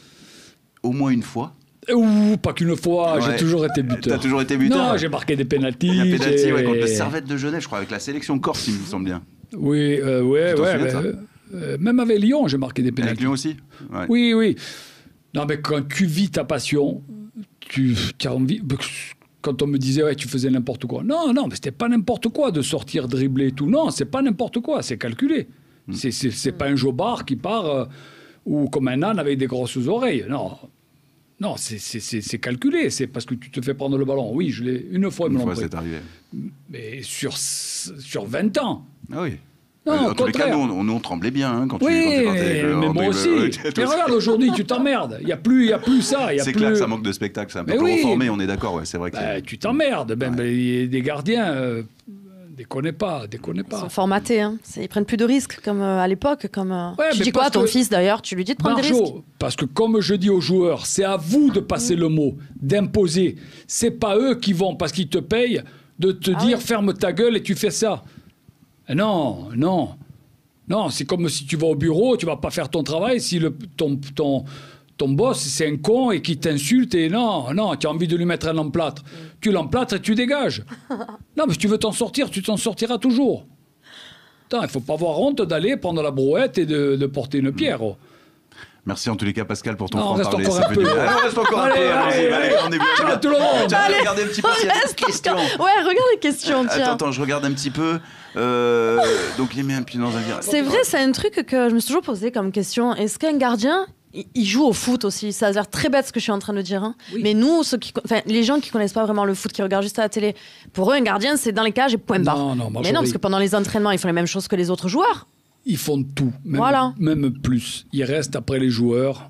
au moins une fois. Ouh, pas qu'une fois, Ouais. j'ai toujours été buteur. T'as toujours été buteur? Non, j'ai marqué des pénaltys. Il y a un pénalty, ouais, contre le Servette de Genève, je crois, avec la sélection corse, il me semble bien. Oui, ouais. Même avec Lyon, j'ai marqué des pénaltys. Avec Lyon aussi? Ouais. Oui. Non, mais quand tu vis ta passion, tu as envie... quand on me disait ouais, tu faisais n'importe quoi. Non, mais c'était pas n'importe quoi de sortir dribbler et tout. Non, c'est pas n'importe quoi, c'est calculé. C'est pas un jobard qui part ou comme un âne avec des grosses oreilles. Non, c'est calculé. C'est parce que tu te fais prendre le ballon. Oui, je l'ai une fois. Une fois, c'est arrivé. Mais sur 20 ans. Ah oui. Non, en tous les cas, nous, on tremblait bien quand tu partais avec mais moi aussi. Mais regarde, aujourd'hui, tu t'emmerdes. Il n'y a plus ça. C'est clair que ça manque de spectacle. C'est un peu reformé, on est d'accord. Ouais, c'est vrai que tu t'emmerdes. Des gardiens, déconnez pas. Ils sont formatés. Hein. Ils prennent plus de risques comme à l'époque. Tu dis quoi à ton fils d'ailleurs? Tu lui dis de prendre des risques? Parce que comme je dis aux joueurs, c'est à vous de passer le mot, d'imposer. C'est pas eux qui vont, parce qu'ils te payent, de te dire ferme ta gueule et tu fais ça. Non, c'est comme si tu vas au bureau, tu vas pas faire ton travail si ton boss, c'est un con et qui t'insulte et non, tu as envie de lui mettre un emplâtre. Tu l'emplâtres et tu dégages. Non, mais si tu veux t'en sortir, tu t'en sortiras toujours. Il faut pas avoir honte d'aller prendre la brouette et de porter une pierre. Merci en tous les cas, Pascal, pour ton franc-parler. On reste encore un peu. Allez, on est bien. Tout le monde. Regardez un petit peu s'il y a des questions. Ouais, regarde les questions, tiens. Attends, je regarde un petit peu. Donc, il met un pied dans un virage. C'est vrai, c'est un truc que je me suis toujours posé comme question. Est-ce qu'un gardien, il joue au foot aussi? Ça a l'air très bête ce que je suis en train de dire. Hein. Oui. Mais nous, les gens qui connaissent pas vraiment le foot, qui regardent juste à la télé, pour eux, un gardien, c'est dans les cages et point barre. Mais non, parce que pendant les entraînements, ils font les mêmes choses que les autres joueurs. Ils font tout, même plus. Ils restent après les joueurs,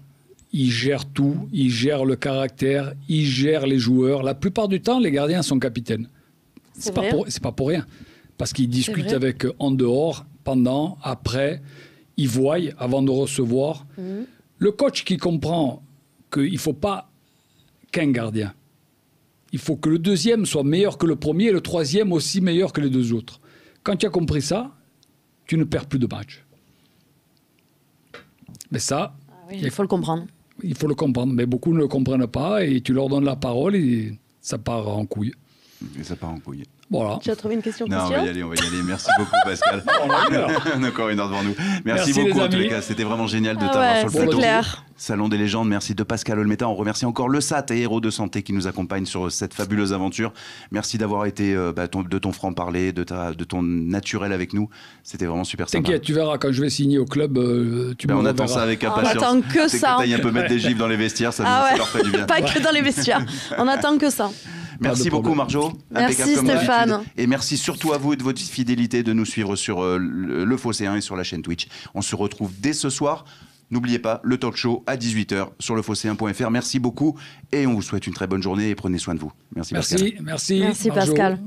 ils gèrent tout, ils gèrent le caractère, ils gèrent les joueurs. La plupart du temps, les gardiens sont capitaines. C'est pas pour rien. Parce qu'ils discutent avec en dehors, pendant, après, ils voient avant de recevoir. Le coach qui comprend qu'il ne faut pas qu'un gardien. Il faut que le deuxième soit meilleur que le premier et le troisième aussi meilleur que les deux autres. Quand tu as compris ça, tu ne perds plus de match. Mais ça... il faut le comprendre. Il faut le comprendre, mais beaucoup ne le comprennent pas et tu leur donnes la parole et ça part en couille. Et ça part en couille. Voilà. Tu as trouvé une question? Non, on va y aller. Merci beaucoup, Pascal. On a encore une heure devant nous. Merci beaucoup, en tous les cas. C'était vraiment génial de t'avoir sur le plateau. Clair. Salon des légendes. Merci de Pascal Olmeta. On remercie encore le SAT et Héros de Santé qui nous accompagnent sur cette fabuleuse aventure. Merci d'avoir été de ton franc-parler, de ton naturel avec nous. C'était vraiment super sympa. T'inquiète, tu verras, quand je vais signer au club, on attend ça avec impatience. On attend que ça. Que un peu mettre des gifs dans les vestiaires, ça leur fait du bien. Pas que dans les vestiaires. On attend que ça. Merci beaucoup, Marjo. Merci, Stéphane. Et merci surtout à vous et de votre fidélité de nous suivre sur le Phocéen et sur la chaîne Twitch. On se retrouve dès ce soir. N'oubliez pas, le talk show à 18h sur lephocéen.fr. Merci beaucoup et on vous souhaite une très bonne journée et prenez soin de vous. Merci, Pascal. Merci, Pascal.